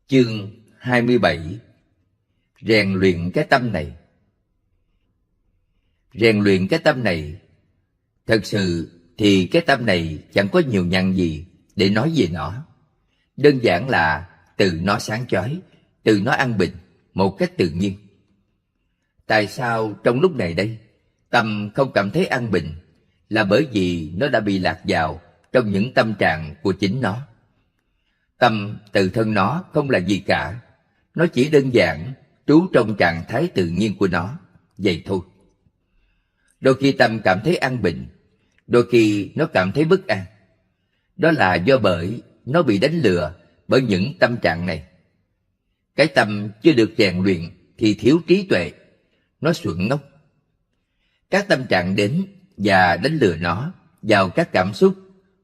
Chương 27. Rèn luyện cái tâm này. Rèn luyện cái tâm này. Thật sự thì cái tâm này chẳng có nhiều nhằn gì để nói về nó. Đơn giản là từ nó sáng chói, từ nó an bình, một cách tự nhiên. Tại sao trong lúc này đây, tâm không cảm thấy an bình? Là bởi vì nó đã bị lạc vào trong những tâm trạng của chính nó. Tâm từ thân nó không là gì cả. Nó chỉ đơn giản trú trong trạng thái tự nhiên của nó, vậy thôi. Đôi khi tâm cảm thấy an bình, đôi khi nó cảm thấy bất an. Đó là do bởi nó bị đánh lừa bởi những tâm trạng này. Cái tâm chưa được rèn luyện thì thiếu trí tuệ, nó xuẩn ngốc. Các tâm trạng đến và đánh lừa nó vào các cảm xúc,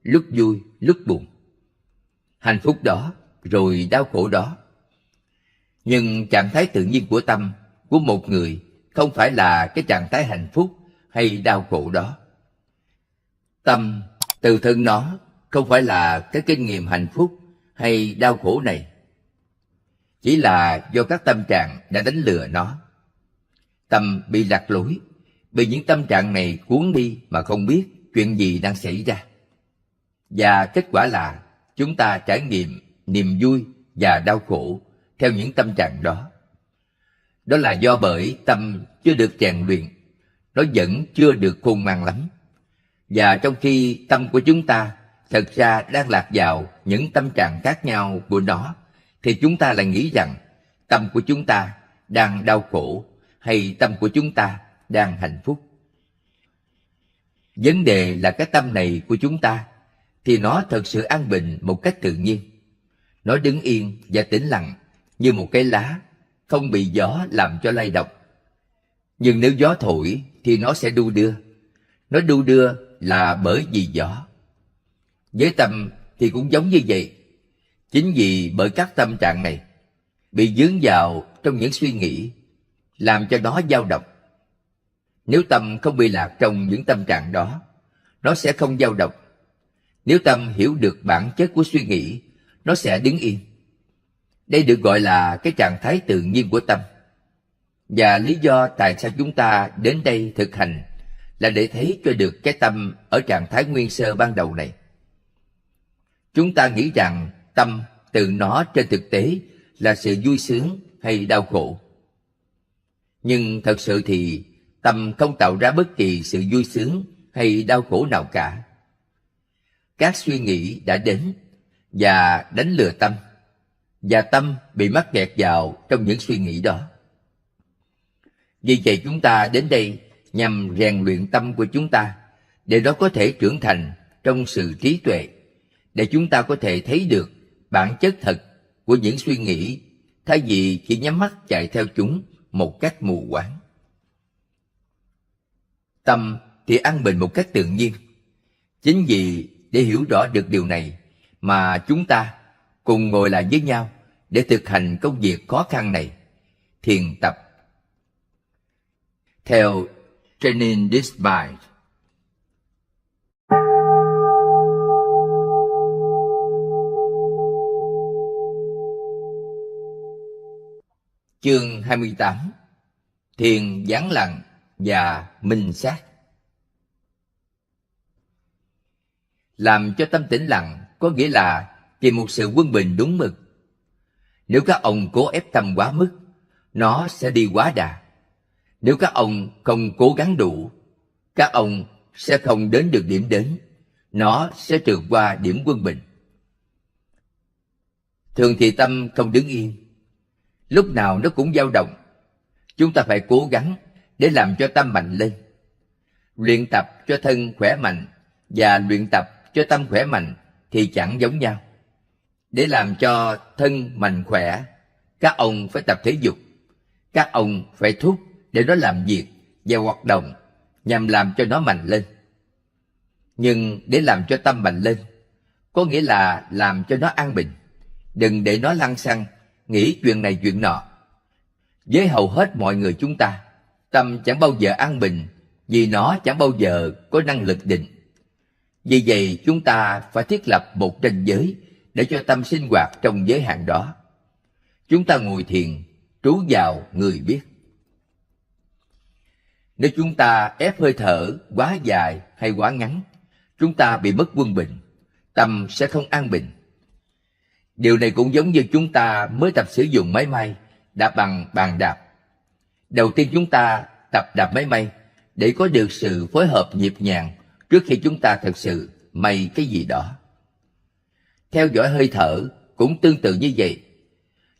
lúc vui, lúc buồn. Hạnh phúc đó, rồi đau khổ đó. Nhưng trạng thái tự nhiên của tâm của một người không phải là cái trạng thái hạnh phúc hay đau khổ đó. Tâm từ thân nó không phải là cái kinh nghiệm hạnh phúc hay đau khổ này. Chỉ là do các tâm trạng đã đánh lừa nó. Tâm bị lạc lối, bị những tâm trạng này cuốn đi mà không biết chuyện gì đang xảy ra. Và kết quả là chúng ta trải nghiệm niềm vui và đau khổ theo những tâm trạng đó. Đó là do bởi tâm chưa được rèn luyện, nó vẫn chưa được khôn ngoan lắm. Và trong khi tâm của chúng ta thật ra đang lạc vào những tâm trạng khác nhau của nó, thì chúng ta lại nghĩ rằng tâm của chúng ta đang đau khổ hay tâm của chúng ta đang hạnh phúc. Vấn đề là cái tâm này của chúng ta thì nó thật sự an bình một cách tự nhiên. Nó đứng yên và tĩnh lặng như một cái lá, không bị gió làm cho lay động. Nhưng nếu gió thổi thì nó sẽ đu đưa. Nó đu đưa là bởi vì gió. Với tâm thì cũng giống như vậy. Chính vì bởi các tâm trạng này bị vướng vào trong những suy nghĩ, làm cho nó dao động. Nếu tâm không bị lạc trong những tâm trạng đó, nó sẽ không dao động. Nếu tâm hiểu được bản chất của suy nghĩ, nó sẽ đứng yên. Đây được gọi là cái trạng thái tự nhiên của tâm. Và lý do tại sao chúng ta đến đây thực hành là để thấy cho được cái tâm ở trạng thái nguyên sơ ban đầu này. Chúng ta nghĩ rằng tâm từ nó trên thực tế là sự vui sướng hay đau khổ. Nhưng thật sự thì tâm không tạo ra bất kỳ sự vui sướng hay đau khổ nào cả. Các suy nghĩ đã đến và đánh lừa tâm, và tâm bị mắc kẹt vào trong những suy nghĩ đó. Vì vậy chúng ta đến đây nhằm rèn luyện tâm của chúng ta, để nó có thể trưởng thành trong sự trí tuệ, để chúng ta có thể thấy được bản chất thật của những suy nghĩ, thay vì chỉ nhắm mắt chạy theo chúng một cách mù quáng. Tâm thì an bình một cách tự nhiên. Chính vì để hiểu rõ được điều này mà chúng ta cùng ngồi lại với nhau để thực hành công việc khó khăn này, thiền tập. Theo Training This Mind. Chương 28. Thiền vắng lặng và minh sát. Làm cho tâm tĩnh lặng có nghĩa là tìm một sự quân bình đúng mực. Nếu các ông cố ép tâm quá mức, nó sẽ đi quá đà. Nếu các ông không cố gắng đủ, các ông sẽ không đến được điểm đến, nó sẽ trượt qua điểm quân bình. Thường thì tâm không đứng yên, lúc nào nó cũng dao động. Chúng ta phải cố gắng để làm cho tâm mạnh lên. Luyện tập cho thân khỏe mạnh và luyện tập cho tâm khỏe mạnh thì chẳng giống nhau. Để làm cho thân mạnh khỏe, các ông phải tập thể dục. Các ông phải thúc để nó làm việc và hoạt động nhằm làm cho nó mạnh lên. Nhưng để làm cho tâm mạnh lên, có nghĩa là làm cho nó an bình. Đừng để nó lăng xăng, nghĩ chuyện này chuyện nọ. Với hầu hết mọi người chúng ta, tâm chẳng bao giờ an bình, vì nó chẳng bao giờ có năng lực định. Vì vậy chúng ta phải thiết lập một ranh giới để cho tâm sinh hoạt trong giới hạn đó. Chúng ta ngồi thiền, trú vào người biết. Nếu chúng ta ép hơi thở quá dài hay quá ngắn, chúng ta bị mất quân bình, tâm sẽ không an bình. Điều này cũng giống như chúng ta mới tập sử dụng máy may, đạp bằng bàn đạp. Đầu tiên chúng ta tập đạp máy may để có được sự phối hợp nhịp nhàng trước khi chúng ta thực sự may cái gì đó. Theo dõi hơi thở cũng tương tự như vậy.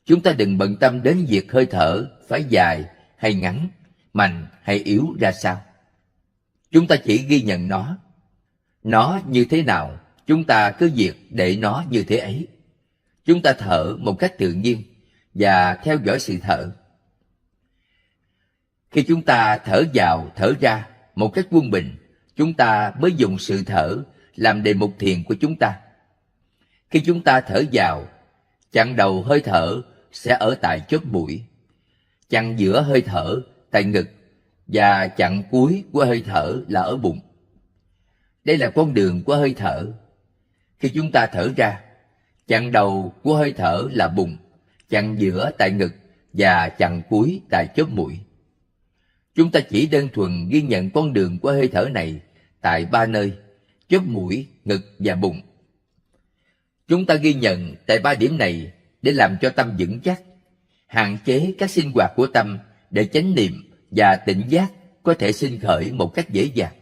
Chúng ta đừng bận tâm đến việc hơi thở phải dài hay ngắn, mạnh hay yếu ra sao. Chúng ta chỉ ghi nhận nó. Nó như thế nào, chúng ta cứ việc để nó như thế ấy. Chúng ta thở một cách tự nhiên và theo dõi sự thở. Khi chúng ta thở vào, thở ra một cách quân bình, chúng ta mới dùng sự thở làm đề mục thiền của chúng ta. Khi chúng ta thở vào, chặng đầu hơi thở sẽ ở tại chóp mũi, chặng giữa hơi thở tại ngực và chặng cuối của hơi thở là ở bụng. Đây là con đường của hơi thở. Khi chúng ta thở ra, chặng đầu của hơi thở là bụng, chặng giữa tại ngực và chặng cuối tại chóp mũi. Chúng ta chỉ đơn thuần ghi nhận con đường của hơi thở này tại ba nơi: chóp mũi, ngực và bụng. Chúng ta ghi nhận tại ba điểm này để làm cho tâm vững chắc, hạn chế các sinh hoạt của tâm để chánh niệm và tỉnh giác có thể sinh khởi một cách dễ dàng.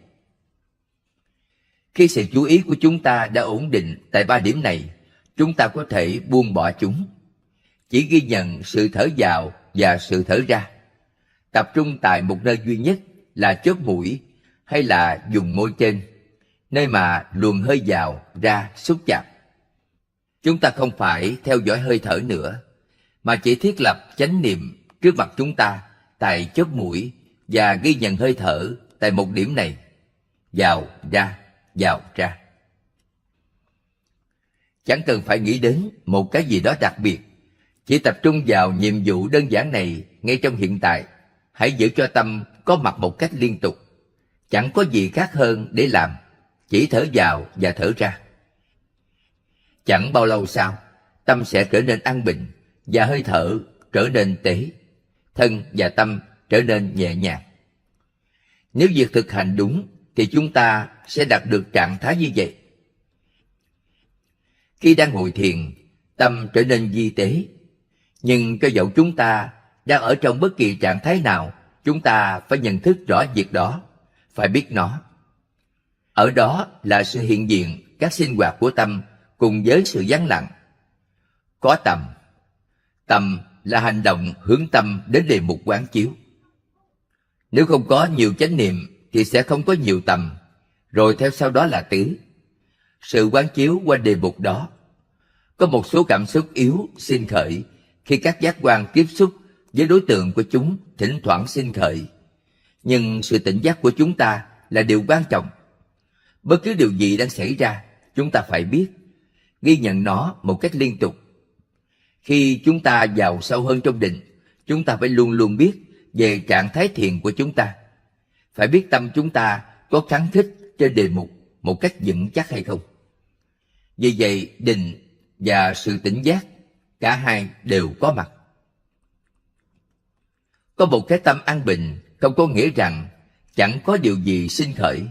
Khi sự chú ý của chúng ta đã ổn định tại ba điểm này, chúng ta có thể buông bỏ chúng. Chỉ ghi nhận sự thở vào và sự thở ra. Tập trung tại một nơi duy nhất là chóp mũi hay là vùng môi trên, nơi mà luồng hơi vào, ra xúc chạm. Chúng ta không phải theo dõi hơi thở nữa, mà chỉ thiết lập chánh niệm trước mặt chúng ta tại chóp mũi và ghi nhận hơi thở tại một điểm này, vào ra, vào ra. Chẳng cần phải nghĩ đến một cái gì đó đặc biệt, chỉ tập trung vào nhiệm vụ đơn giản này ngay trong hiện tại. Hãy giữ cho tâm có mặt một cách liên tục. Chẳng có gì khác hơn để làm, chỉ thở vào và thở ra. Chẳng bao lâu sau, tâm sẽ trở nên an bình và hơi thở trở nên tế, thân và tâm trở nên nhẹ nhàng. Nếu việc thực hành đúng thì chúng ta sẽ đạt được trạng thái như vậy. Khi đang ngồi thiền, tâm trở nên vi tế. Nhưng cho dẫu chúng ta đang ở trong bất kỳ trạng thái nào, chúng ta phải nhận thức rõ việc đó, phải biết nó. Ở đó là sự hiện diện các sinh hoạt của tâm cùng với sự vắng lặng. Có tầm. Tầm là hành động hướng tâm đến đề mục quán chiếu. Nếu không có nhiều chánh niệm thì sẽ không có nhiều tầm, rồi theo sau đó là tứ. Sự quán chiếu qua đề mục đó. Có một số cảm xúc yếu sinh khởi khi các giác quan tiếp xúc với đối tượng của chúng thỉnh thoảng sinh khởi. Nhưng sự tỉnh giác của chúng ta là điều quan trọng. Bất cứ điều gì đang xảy ra, chúng ta phải biết, ghi nhận nó một cách liên tục. Khi chúng ta vào sâu hơn trong định, chúng ta phải luôn luôn biết về trạng thái thiền của chúng ta. Phải biết tâm chúng ta có kháng khích trên đề mục một cách vững chắc hay không. Vì vậy, định và sự tỉnh giác, cả hai đều có mặt. Có một cái tâm an bình không có nghĩa rằng chẳng có điều gì sinh khởi.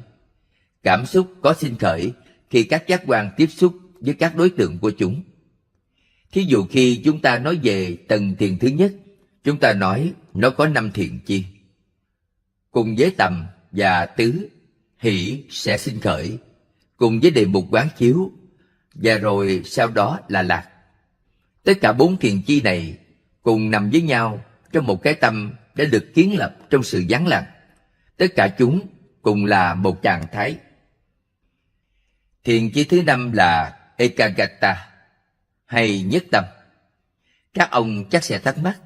Cảm xúc có sinh khởi khi các giác quan tiếp xúc với các đối tượng của chúng. Thí dụ khi chúng ta nói về tầng thiền thứ nhất, chúng ta nói nó có 5 thiền chi. Cùng với tầm và tứ, hỷ sẽ sinh khởi, cùng với đề mục quán chiếu, và rồi sau đó là lạc. Tất cả 4 thiền chi này cùng nằm với nhau trong một cái tâm đã được kiến lập trong sự vắng lặng. Tất cả chúng cùng là một trạng thái. Thiền chi thứ 5 là Ekagata, hay nhất tâm. Các ông chắc sẽ thắc mắc,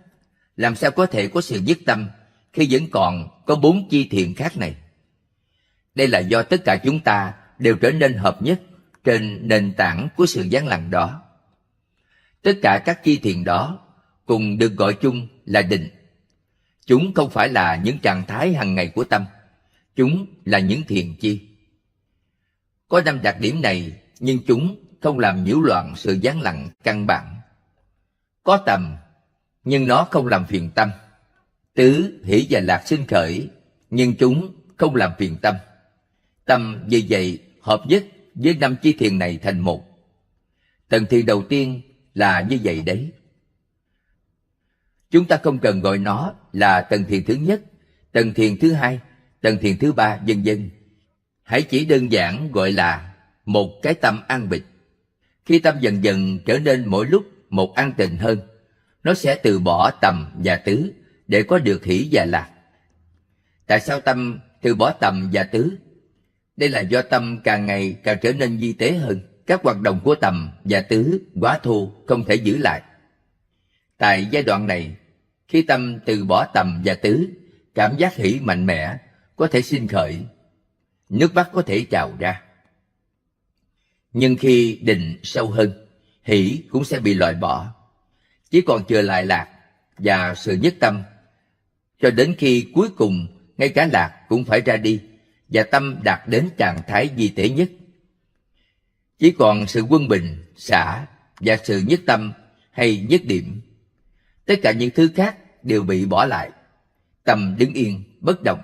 làm sao có thể có sự nhất tâm khi vẫn còn có 4 chi thiền khác này? Đây là do tất cả chúng ta đều trở nên hợp nhất trên nền tảng của sự vắng lặng đó. Tất cả các chi thiền đó cùng được gọi chung là định. Chúng không phải là những trạng thái hàng ngày của tâm, chúng là những thiền chi. Có 5 đặc điểm này, nhưng chúng không làm nhiễu loạn sự vắng lặng căn bản. Có tầm, nhưng nó không làm phiền tâm. Tứ, hỷ và lạc sinh khởi, nhưng chúng không làm phiền tâm. Tâm vì vậy hợp nhất với 5 chi thiền này thành một. Tầng thiền đầu tiên là như vậy đấy. Chúng ta không cần gọi nó là tầng thiền thứ nhất, tầng thiền thứ hai, tầng thiền thứ ba, vân vân. Hãy chỉ đơn giản gọi là một cái tâm an bình. Khi tâm dần dần trở nên mỗi lúc một an tịnh hơn, nó sẽ từ bỏ tầm và tứ để có được hỷ và lạc. Tại sao tâm từ bỏ tầm và tứ? Đây là do tâm càng ngày càng trở nên vi tế hơn. Các hoạt động của tầm và tứ quá thô, không thể giữ lại. Tại giai đoạn này, khi tâm từ bỏ tầm và tứ, cảm giác hỷ mạnh mẽ có thể sinh khởi, nước mắt có thể trào ra. Nhưng khi định sâu hơn, hỷ cũng sẽ bị loại bỏ, chỉ còn chừa lại lạc và sự nhất tâm, cho đến khi cuối cùng ngay cả lạc cũng phải ra đi và tâm đạt đến trạng thái vi tế nhất. Chỉ còn sự quân bình, xả và sự nhất tâm hay nhất điểm. Tất cả những thứ khác đều bị bỏ lại. Tâm đứng yên, bất động.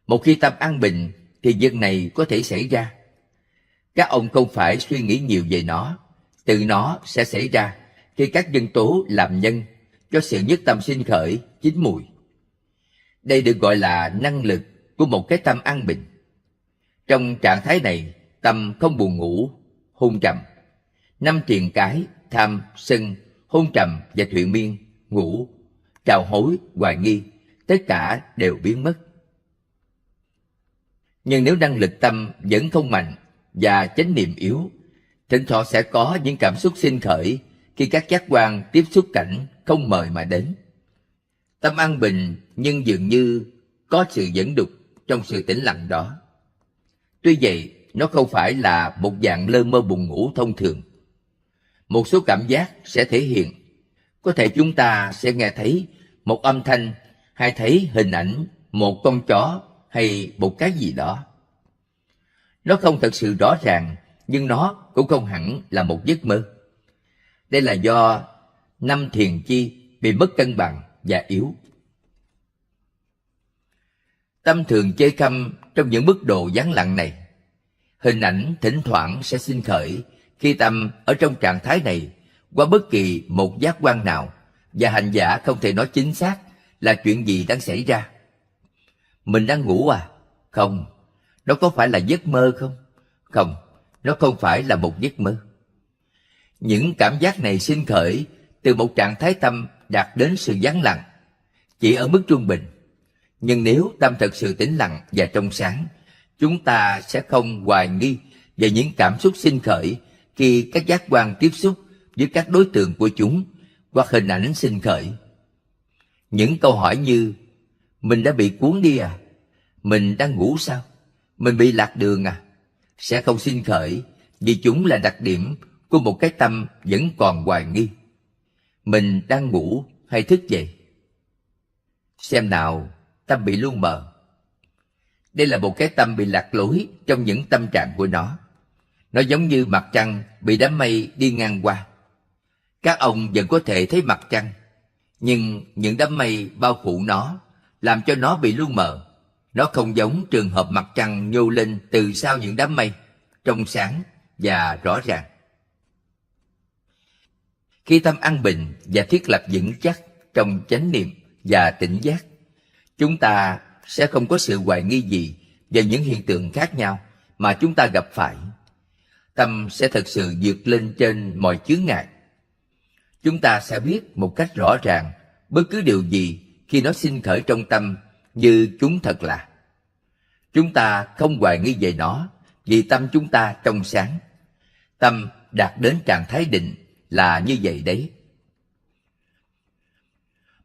Một khi tâm an bình thì việc này có thể xảy ra. Các ông không phải suy nghĩ nhiều về nó, tự nó sẽ xảy ra khi các nhân tố làm nhân cho sự nhất tâm sinh khởi, chín mùi. Đây được gọi là năng lực của một cái tâm an bình. Trong trạng thái này, tâm không buồn ngủ, hôn trầm. 5 triền cái, tham, sân, hôn trầm và thụy miên, ngủ, trào hối, hoài nghi, tất cả đều biến mất. Nhưng nếu năng lực tâm vẫn không mạnh và chánh niệm yếu, thỉnh thoảng sẽ có những cảm xúc sinh khởi khi các giác quan tiếp xúc cảnh không mời mà đến. Tâm an bình nhưng dường như có sự dẫn đục trong sự tĩnh lặng đó. Tuy vậy, nó không phải là một dạng lơ mơ buồn ngủ thông thường. Một số cảm giác sẽ thể hiện. Có thể chúng ta sẽ nghe thấy một âm thanh hay thấy hình ảnh một con chó hay một cái gì đó. Nó không thật sự rõ ràng, nhưng nó cũng không hẳn là một giấc mơ. Đây là do 5 thiền chi bị mất cân bằng và yếu. Tâm thường chơi khăm trong những mức độ vắng lặng này. Hình ảnh thỉnh thoảng sẽ sinh khởi khi tâm ở trong trạng thái này qua bất kỳ một giác quan nào, và hành giả không thể nói chính xác là chuyện gì đang xảy ra. Mình đang ngủ à? Không. Nó có phải là giấc mơ không? Không, nó không phải là một giấc mơ. Những cảm giác này sinh khởi từ một trạng thái tâm đạt đến sự vắng lặng, chỉ ở mức trung bình. Nhưng nếu tâm thật sự tĩnh lặng và trong sáng, chúng ta sẽ không hoài nghi về những cảm xúc sinh khởi khi các giác quan tiếp xúc với các đối tượng của chúng hoặc hình ảnh sinh khởi. Những câu hỏi như: mình đã bị cuốn đi à? Mình đang ngủ sao? Mình bị lạc đường à? Sẽ không sinh khởi vì chúng là đặc điểm của một cái tâm vẫn còn hoài nghi. Mình đang ngủ hay thức dậy? Xem nào, tâm bị lu mờ. Đây là một cái tâm bị lạc lối trong những tâm trạng của nó. Nó giống như mặt trăng bị đám mây đi ngang qua. Các ông vẫn có thể thấy mặt trăng, nhưng những đám mây bao phủ nó, làm cho nó bị lu mờ. Nó không giống trường hợp mặt trăng nhô lên từ sau những đám mây, trong sáng và rõ ràng. Khi tâm an bình và thiết lập vững chắc trong chánh niệm và tỉnh giác, chúng ta sẽ không có sự hoài nghi gì về những hiện tượng khác nhau mà chúng ta gặp phải. Tâm sẽ thật sự vượt lên trên mọi chướng ngại. Chúng ta sẽ biết một cách rõ ràng bất cứ điều gì khi nó sinh khởi trong tâm như chúng thật là. Chúng ta không hoài nghi về nó vì tâm chúng ta trong sáng. Tâm đạt đến trạng thái định là như vậy đấy.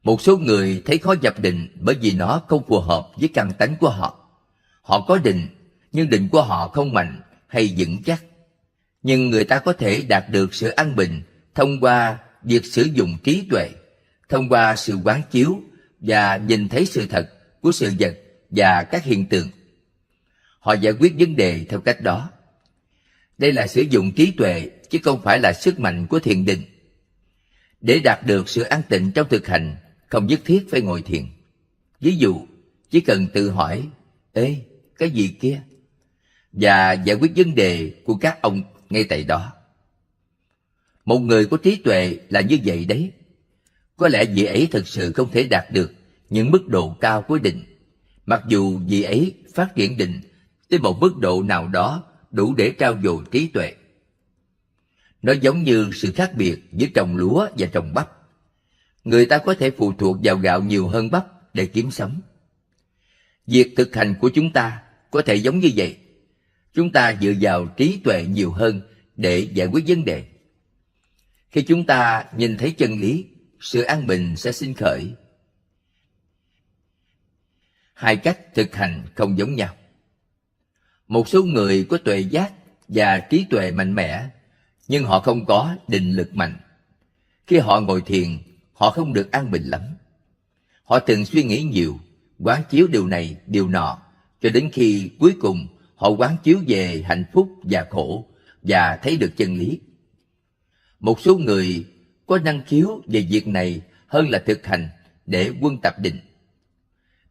Một số người thấy khó nhập định bởi vì nó không phù hợp với căn tánh của họ. Họ có định, nhưng định của họ không mạnh hay vững chắc. Nhưng người ta có thể đạt được sự an bình thông qua việc sử dụng trí tuệ, thông qua sự quán chiếu và nhìn thấy sự thật của sự vật và các hiện tượng. Họ giải quyết vấn đề theo cách đó. Đây là sử dụng trí tuệ chứ không phải là sức mạnh của thiền định. Để đạt được sự an tịnh trong thực hành, không nhất thiết phải ngồi thiền. Ví dụ, chỉ cần tự hỏi, ê, cái gì kia? Và giải quyết vấn đề của các ông ngay tại đó. Một người có trí tuệ là như vậy đấy. Có lẽ vị ấy thực sự không thể đạt được những mức độ cao của định, mặc dù vị ấy phát triển định tới một mức độ nào đó đủ để trau dồi trí tuệ. Nó giống như sự khác biệt giữa trồng lúa và trồng bắp. Người ta có thể phụ thuộc vào gạo nhiều hơn bắp để kiếm sống. Việc thực hành của chúng ta có thể giống như vậy. Chúng ta dựa vào trí tuệ nhiều hơn để giải quyết vấn đề. Khi chúng ta nhìn thấy chân lý, sự an bình sẽ sinh khởi. Hai cách thực hành không giống nhau. Một số người có tuệ giác và trí tuệ mạnh mẽ, nhưng họ không có định lực mạnh. Khi họ ngồi thiền, họ không được an bình lắm. Họ thường suy nghĩ nhiều, quán chiếu điều này, điều nọ, cho đến khi cuối cùng họ quán chiếu về hạnh phúc và khổ và thấy được chân lý. Một số người có năng khiếu về việc này hơn là thực hành để quân tập định.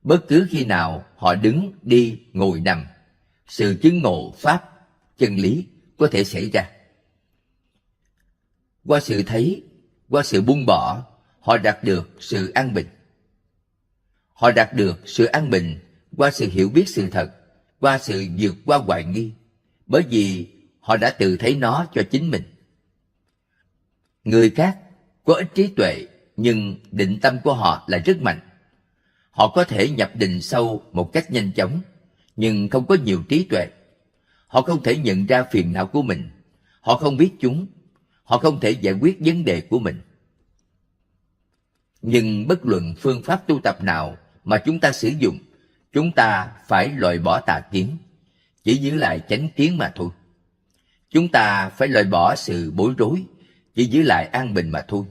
Bất cứ khi nào họ đứng, đi, ngồi, nằm, sự chứng ngộ pháp, chân lý có thể xảy ra. Qua sự thấy, qua sự buông bỏ, họ đạt được sự an bình. Họ đạt được sự an bình qua sự hiểu biết sự thật, qua sự vượt qua hoài nghi, bởi vì họ đã tự thấy nó cho chính mình. Người khác có ít trí tuệ, nhưng định tâm của họ là rất mạnh. Họ có thể nhập định sâu một cách nhanh chóng, nhưng không có nhiều trí tuệ. Họ không thể nhận ra phiền não của mình. Họ không biết chúng. Họ không thể giải quyết vấn đề của mình. Nhưng bất luận phương pháp tu tập nào mà chúng ta sử dụng, chúng ta phải loại bỏ tà kiến, chỉ giữ lại chánh kiến mà thôi. Chúng ta phải loại bỏ sự bối rối, chỉ giữ lại an bình mà thôi.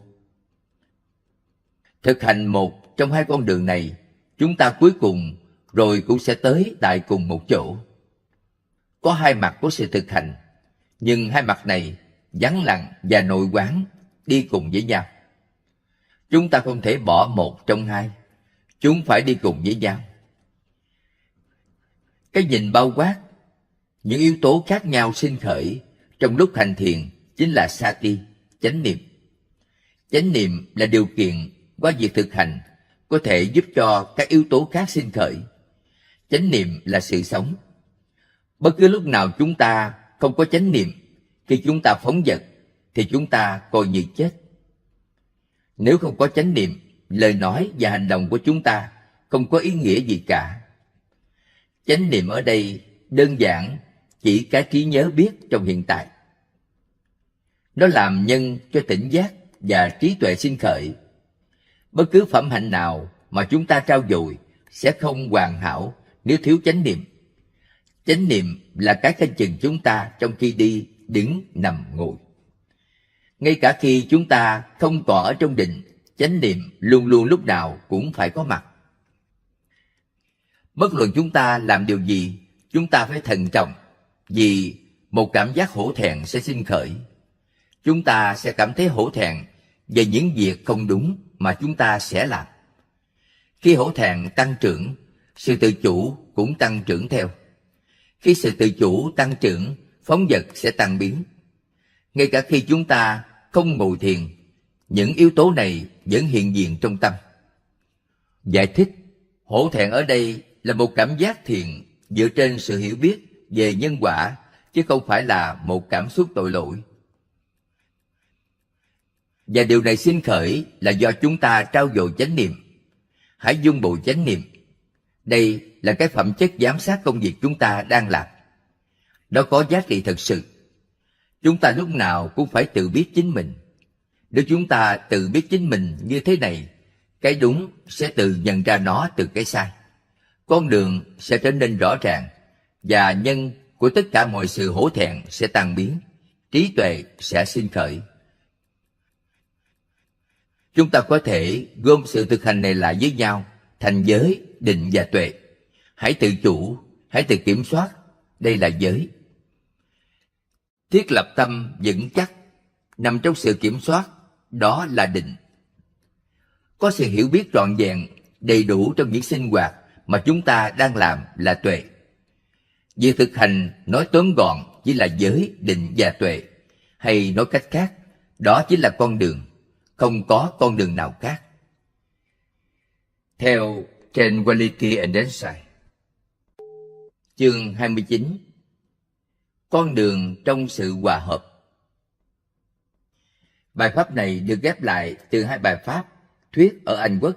Thực hành một trong hai con đường này, chúng ta cuối cùng rồi cũng sẽ tới tại cùng một chỗ. Có hai mặt của sự thực hành, nhưng hai mặt này vắng lặng và nội quán đi cùng với nhau. Chúng ta không thể bỏ một trong hai, chúng phải đi cùng với nhau. Cái nhìn bao quát những yếu tố khác nhau sinh khởi trong lúc hành thiền chính là sati, chánh niệm. Chánh niệm là điều kiện qua việc thực hành có thể giúp cho các yếu tố khác sinh khởi. Chánh niệm là sự sống. Bất cứ lúc nào chúng ta không có chánh niệm, khi chúng ta phóng dật thì chúng ta coi như chết. Nếu không có chánh niệm, lời nói và hành động của chúng ta không có ý nghĩa gì cả. Chánh niệm ở đây đơn giản chỉ cái trí nhớ biết trong hiện tại. Nó làm nhân cho tỉnh giác và trí tuệ sinh khởi. Bất cứ phẩm hạnh nào mà chúng ta trau dồi sẽ không hoàn hảo nếu thiếu chánh niệm. Chánh niệm là cái canh chừng chúng ta trong khi đi, đứng, nằm, ngồi. Ngay cả khi chúng ta không còn ở trong định, chánh niệm luôn luôn lúc nào cũng phải có mặt. Bất luận chúng ta làm điều gì, chúng ta phải thận trọng, vì một cảm giác hổ thẹn sẽ sinh khởi. Chúng ta sẽ cảm thấy hổ thẹn về những việc không đúng mà chúng ta sẽ làm. Khi hổ thẹn tăng trưởng, sự tự chủ cũng tăng trưởng theo. Khi sự tự chủ tăng trưởng, phóng dật sẽ tăng biến. Ngay cả khi chúng ta không ngồi thiền, những yếu tố này vẫn hiện diện trong tâm. Giải thích, hổ thẹn ở đây là một cảm giác thiện dựa trên sự hiểu biết về nhân quả, chứ không phải là một cảm xúc tội lỗi. Và điều này sinh khởi là do chúng ta trau dồi chánh niệm. Hãy dung bồi chánh niệm. Đây là cái phẩm chất giám sát công việc chúng ta đang làm. Nó có giá trị thật sự. Chúng ta lúc nào cũng phải tự biết chính mình. Nếu chúng ta tự biết chính mình như thế này, cái đúng sẽ tự nhận ra nó từ cái sai. Con đường sẽ trở nên rõ ràng, và nhân của tất cả mọi sự hổ thẹn sẽ tan biến, trí tuệ sẽ sinh khởi. Chúng ta có thể gom sự thực hành này lại với nhau thành giới, định và tuệ. Hãy tự chủ, hãy tự kiểm soát, đây là giới. Thiết lập tâm vững chắc nằm trong sự kiểm soát đó là định. Có sự hiểu biết trọn vẹn, đầy đủ trong những sinh hoạt mà chúng ta đang làm là tuệ. Việc thực hành nói tóm gọn chỉ là giới, định và tuệ, hay nói cách khác, đó chính là con đường, không có con đường nào khác. Theo Tranquility and Insight, chương 29, con đường trong sự hòa hợp. Bài pháp này được ghép lại từ hai bài pháp thuyết ở Anh Quốc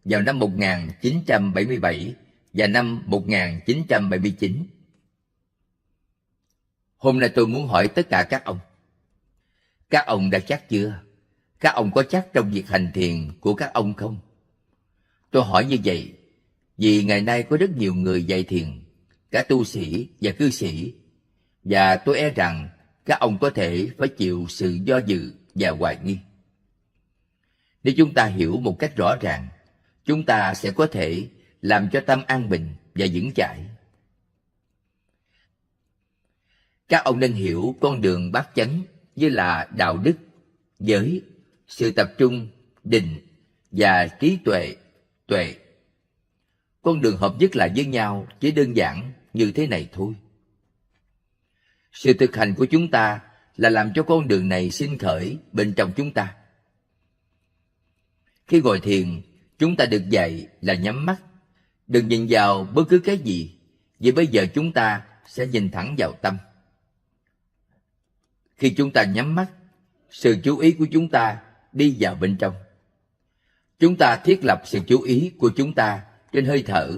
vào năm 1977 và năm 1979. Hôm nay tôi muốn hỏi tất cả các ông đã chắc chưa? Các ông có chắc trong việc hành thiền của các ông không? Tôi hỏi như vậy vì ngày nay có rất nhiều người dạy thiền, cả tu sĩ và cư sĩ, và tôi e rằng các ông có thể phải chịu sự do dự và hoài nghi. Nếu chúng ta hiểu một cách rõ ràng, chúng ta sẽ có thể làm cho tâm an bình và vững chãi. Các ông nên hiểu con đường bát chánh như là đạo đức, giới, sự tập trung, định và trí tuệ, tuệ. Con đường hợp nhất lại với nhau chỉ đơn giản như thế này thôi. Sự thực hành của chúng ta là làm cho con đường này sinh khởi bên trong chúng ta. Khi ngồi thiền, chúng ta được dạy là nhắm mắt, đừng nhìn vào bất cứ cái gì, vì bây giờ chúng ta sẽ nhìn thẳng vào tâm. Khi chúng ta nhắm mắt, sự chú ý của chúng ta đi vào bên trong. Chúng ta thiết lập sự chú ý của chúng ta trên hơi thở,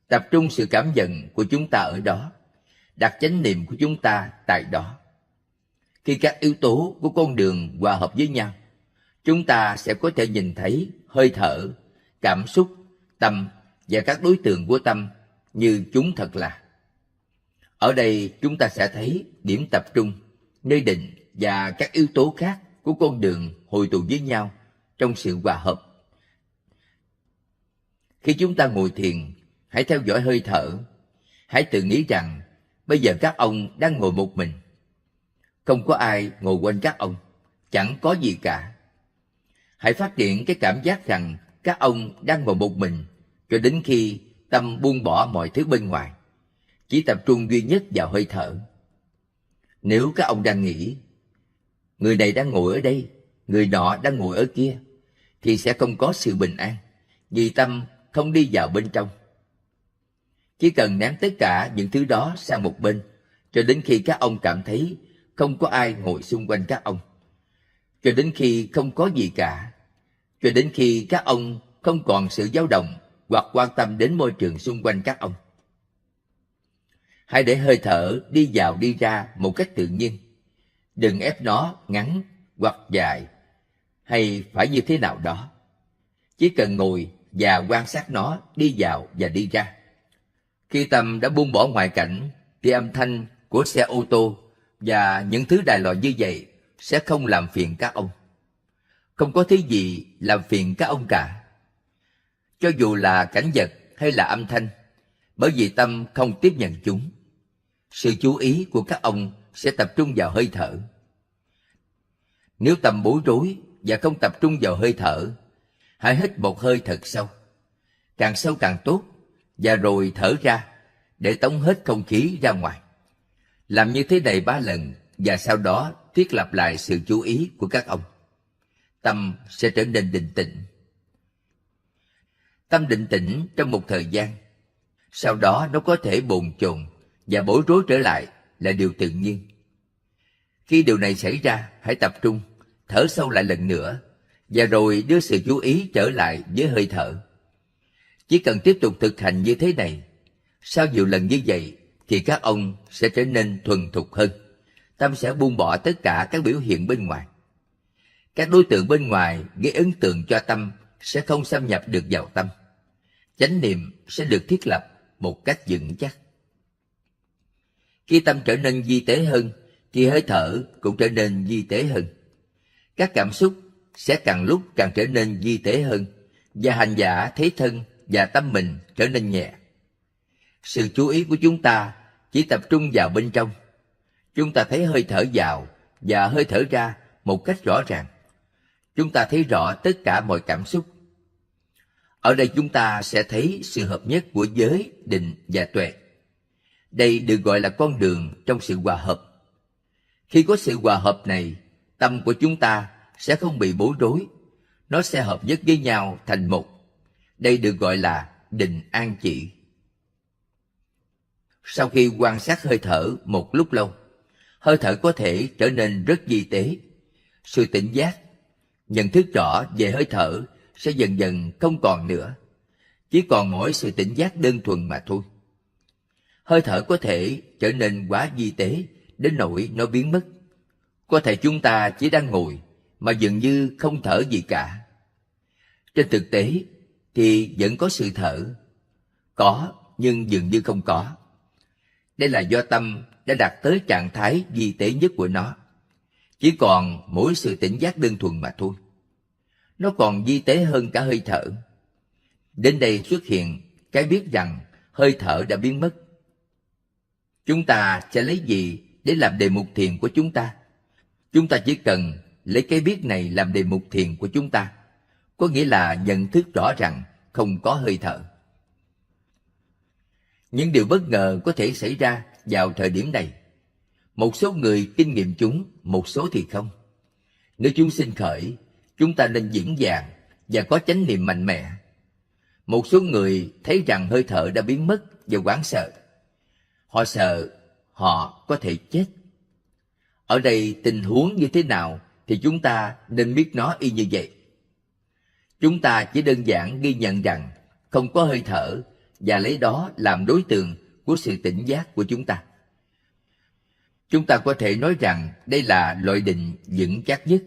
tập trung sự cảm nhận của chúng ta ở đó, đặt chánh niệm của chúng ta tại đó. Khi các yếu tố của con đường hòa hợp với nhau, chúng ta sẽ có thể nhìn thấy hơi thở, cảm xúc, tâm và các đối tượng của tâm như chúng thật là. Ở đây chúng ta sẽ thấy điểm tập trung, nơi định và các yếu tố khác của con đường hội tụ với nhau trong sự hòa hợp. Khi chúng ta ngồi thiền, hãy theo dõi hơi thở. Hãy tự nghĩ rằng bây giờ các ông đang ngồi một mình. Không có ai ngồi quanh các ông, chẳng có gì cả. Hãy phát triển cái cảm giác rằng các ông đang ngồi một mình cho đến khi tâm buông bỏ mọi thứ bên ngoài, chỉ tập trung duy nhất vào hơi thở. Nếu các ông đang nghĩ, người này đang ngồi ở đây, người nọ đang ngồi ở kia, thì sẽ không có sự bình an, vì tâm không đi vào bên trong. Chỉ cần ném tất cả những thứ đó sang một bên, cho đến khi các ông cảm thấy không có ai ngồi xung quanh các ông, cho đến khi không có gì cả, cho đến khi các ông không còn sự dao động hoặc quan tâm đến môi trường xung quanh các ông. Hãy để hơi thở đi vào đi ra một cách tự nhiên. Đừng ép nó ngắn hoặc dài hay phải như thế nào đó. Chỉ cần ngồi và quan sát nó đi vào và đi ra. Khi tâm đã buông bỏ ngoại cảnh, thì âm thanh của xe ô tô và những thứ đại loại như vậy sẽ không làm phiền các ông. Không có thứ gì làm phiền các ông cả. Cho dù là cảnh vật hay là âm thanh, bởi vì tâm không tiếp nhận chúng. Sự chú ý của các ông sẽ tập trung vào hơi thở. Nếu tâm bối rối và không tập trung vào hơi thở, hãy hít một hơi thật sâu. Càng sâu càng tốt, và rồi thở ra để tống hết không khí ra ngoài. Làm như thế này 3 lần và sau đó thiết lập lại sự chú ý của các ông. Tâm sẽ trở nên định tĩnh. Tâm định tĩnh trong một thời gian, sau đó nó có thể bồn chồn và bối rối trở lại là điều tự nhiên. Khi điều này xảy ra, hãy tập trung, thở sâu lại lần nữa, và rồi đưa sự chú ý trở lại với hơi thở. Chỉ cần tiếp tục thực hành như thế này, sau nhiều lần như vậy, thì các ông sẽ trở nên thuần thục hơn. Tâm sẽ buông bỏ tất cả các biểu hiện bên ngoài. Các đối tượng bên ngoài gây ấn tượng cho tâm sẽ không xâm nhập được vào tâm. Chánh niệm sẽ được thiết lập một cách vững chắc. Khi tâm trở nên vi tế hơn, thì hơi thở cũng trở nên vi tế hơn. Các cảm xúc sẽ càng lúc càng trở nên vi tế hơn, và hành giả thấy thân và tâm mình trở nên nhẹ. Sự chú ý của chúng ta chỉ tập trung vào bên trong. Chúng ta thấy hơi thở vào và hơi thở ra một cách rõ ràng. chúng ta thấy rõ tất cả mọi cảm xúc. Ở đây chúng ta sẽ thấy sự hợp nhất của giới, định và tuệ. Đây được gọi là con đường trong sự hòa hợp. Khi có sự hòa hợp này, tâm của chúng ta sẽ không bị bối rối. Nó sẽ hợp nhất với nhau thành một. Đây được gọi là định an chỉ. Sau khi quan sát hơi thở một lúc lâu, hơi thở có thể trở nên rất vi tế. Sự tỉnh giác, nhận thức rõ về hơi thở sẽ dần dần không còn nữa. Chỉ còn mỗi sự tỉnh giác đơn thuần mà thôi. Hơi thở có thể trở nên quá vi tế đến nỗi nó biến mất. Có thể chúng ta chỉ đang ngồi mà dường như không thở gì cả. Trên thực tế thì vẫn có sự thở. Có nhưng dường như không có. Đây là do tâm đã đạt tới trạng thái vi tế nhất của nó. Chỉ còn mỗi sự tỉnh giác đơn thuần mà thôi. Nó còn vi tế hơn cả hơi thở. Đến đây xuất hiện cái biết rằng hơi thở đã biến mất. Chúng ta sẽ lấy gì để làm đề mục thiền của chúng ta? Chúng ta chỉ cần lấy cái biết này làm đề mục thiền của chúng ta. Có nghĩa là nhận thức rõ rằng không có hơi thở. Những điều bất ngờ có thể xảy ra vào thời điểm này. Một số người kinh nghiệm chúng, một số thì không. Nếu chúng sinh khởi, chúng ta nên vững vàng và có chánh niệm mạnh mẽ. Một số người thấy rằng hơi thở đã biến mất và hoảng sợ. Họ sợ họ có thể chết. Ở đây tình huống như thế nào thì chúng ta nên biết nó y như vậy. Chúng ta chỉ đơn giản ghi nhận rằng không có hơi thở và lấy đó làm đối tượng của sự tỉnh giác của chúng ta. Chúng ta có thể nói rằng đây là loại định vững chắc nhất.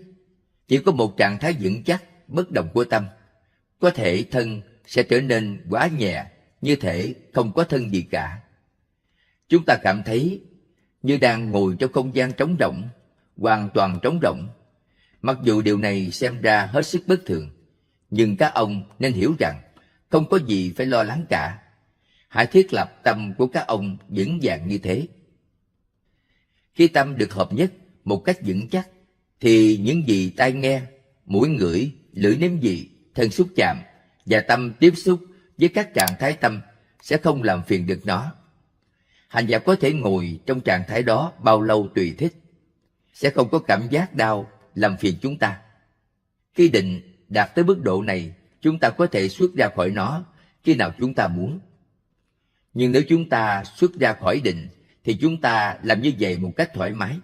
Chỉ có một trạng thái vững chắc, bất động của tâm. Có thể thân sẽ trở nên quá nhẹ, như thể không có thân gì cả. Chúng ta cảm thấy như đang ngồi trong không gian trống rỗng, hoàn toàn trống rỗng. Mặc dù điều này xem ra hết sức bất thường, nhưng các ông nên hiểu rằng không có gì phải lo lắng cả. Hãy thiết lập tâm của các ông vững vàng như thế. Khi tâm được hợp nhất một cách vững chắc, thì những gì tai nghe, mũi ngửi, lưỡi nếm vị, thân xúc chạm và tâm tiếp xúc với các trạng thái tâm sẽ không làm phiền được nó. Hành giả có thể ngồi trong trạng thái đó bao lâu tùy thích, sẽ không có cảm giác đau làm phiền chúng ta. Khi định đạt tới mức độ này, chúng ta có thể xuất ra khỏi nó khi nào chúng ta muốn. Nhưng nếu chúng ta xuất ra khỏi định, thì chúng ta làm như vậy một cách thoải mái.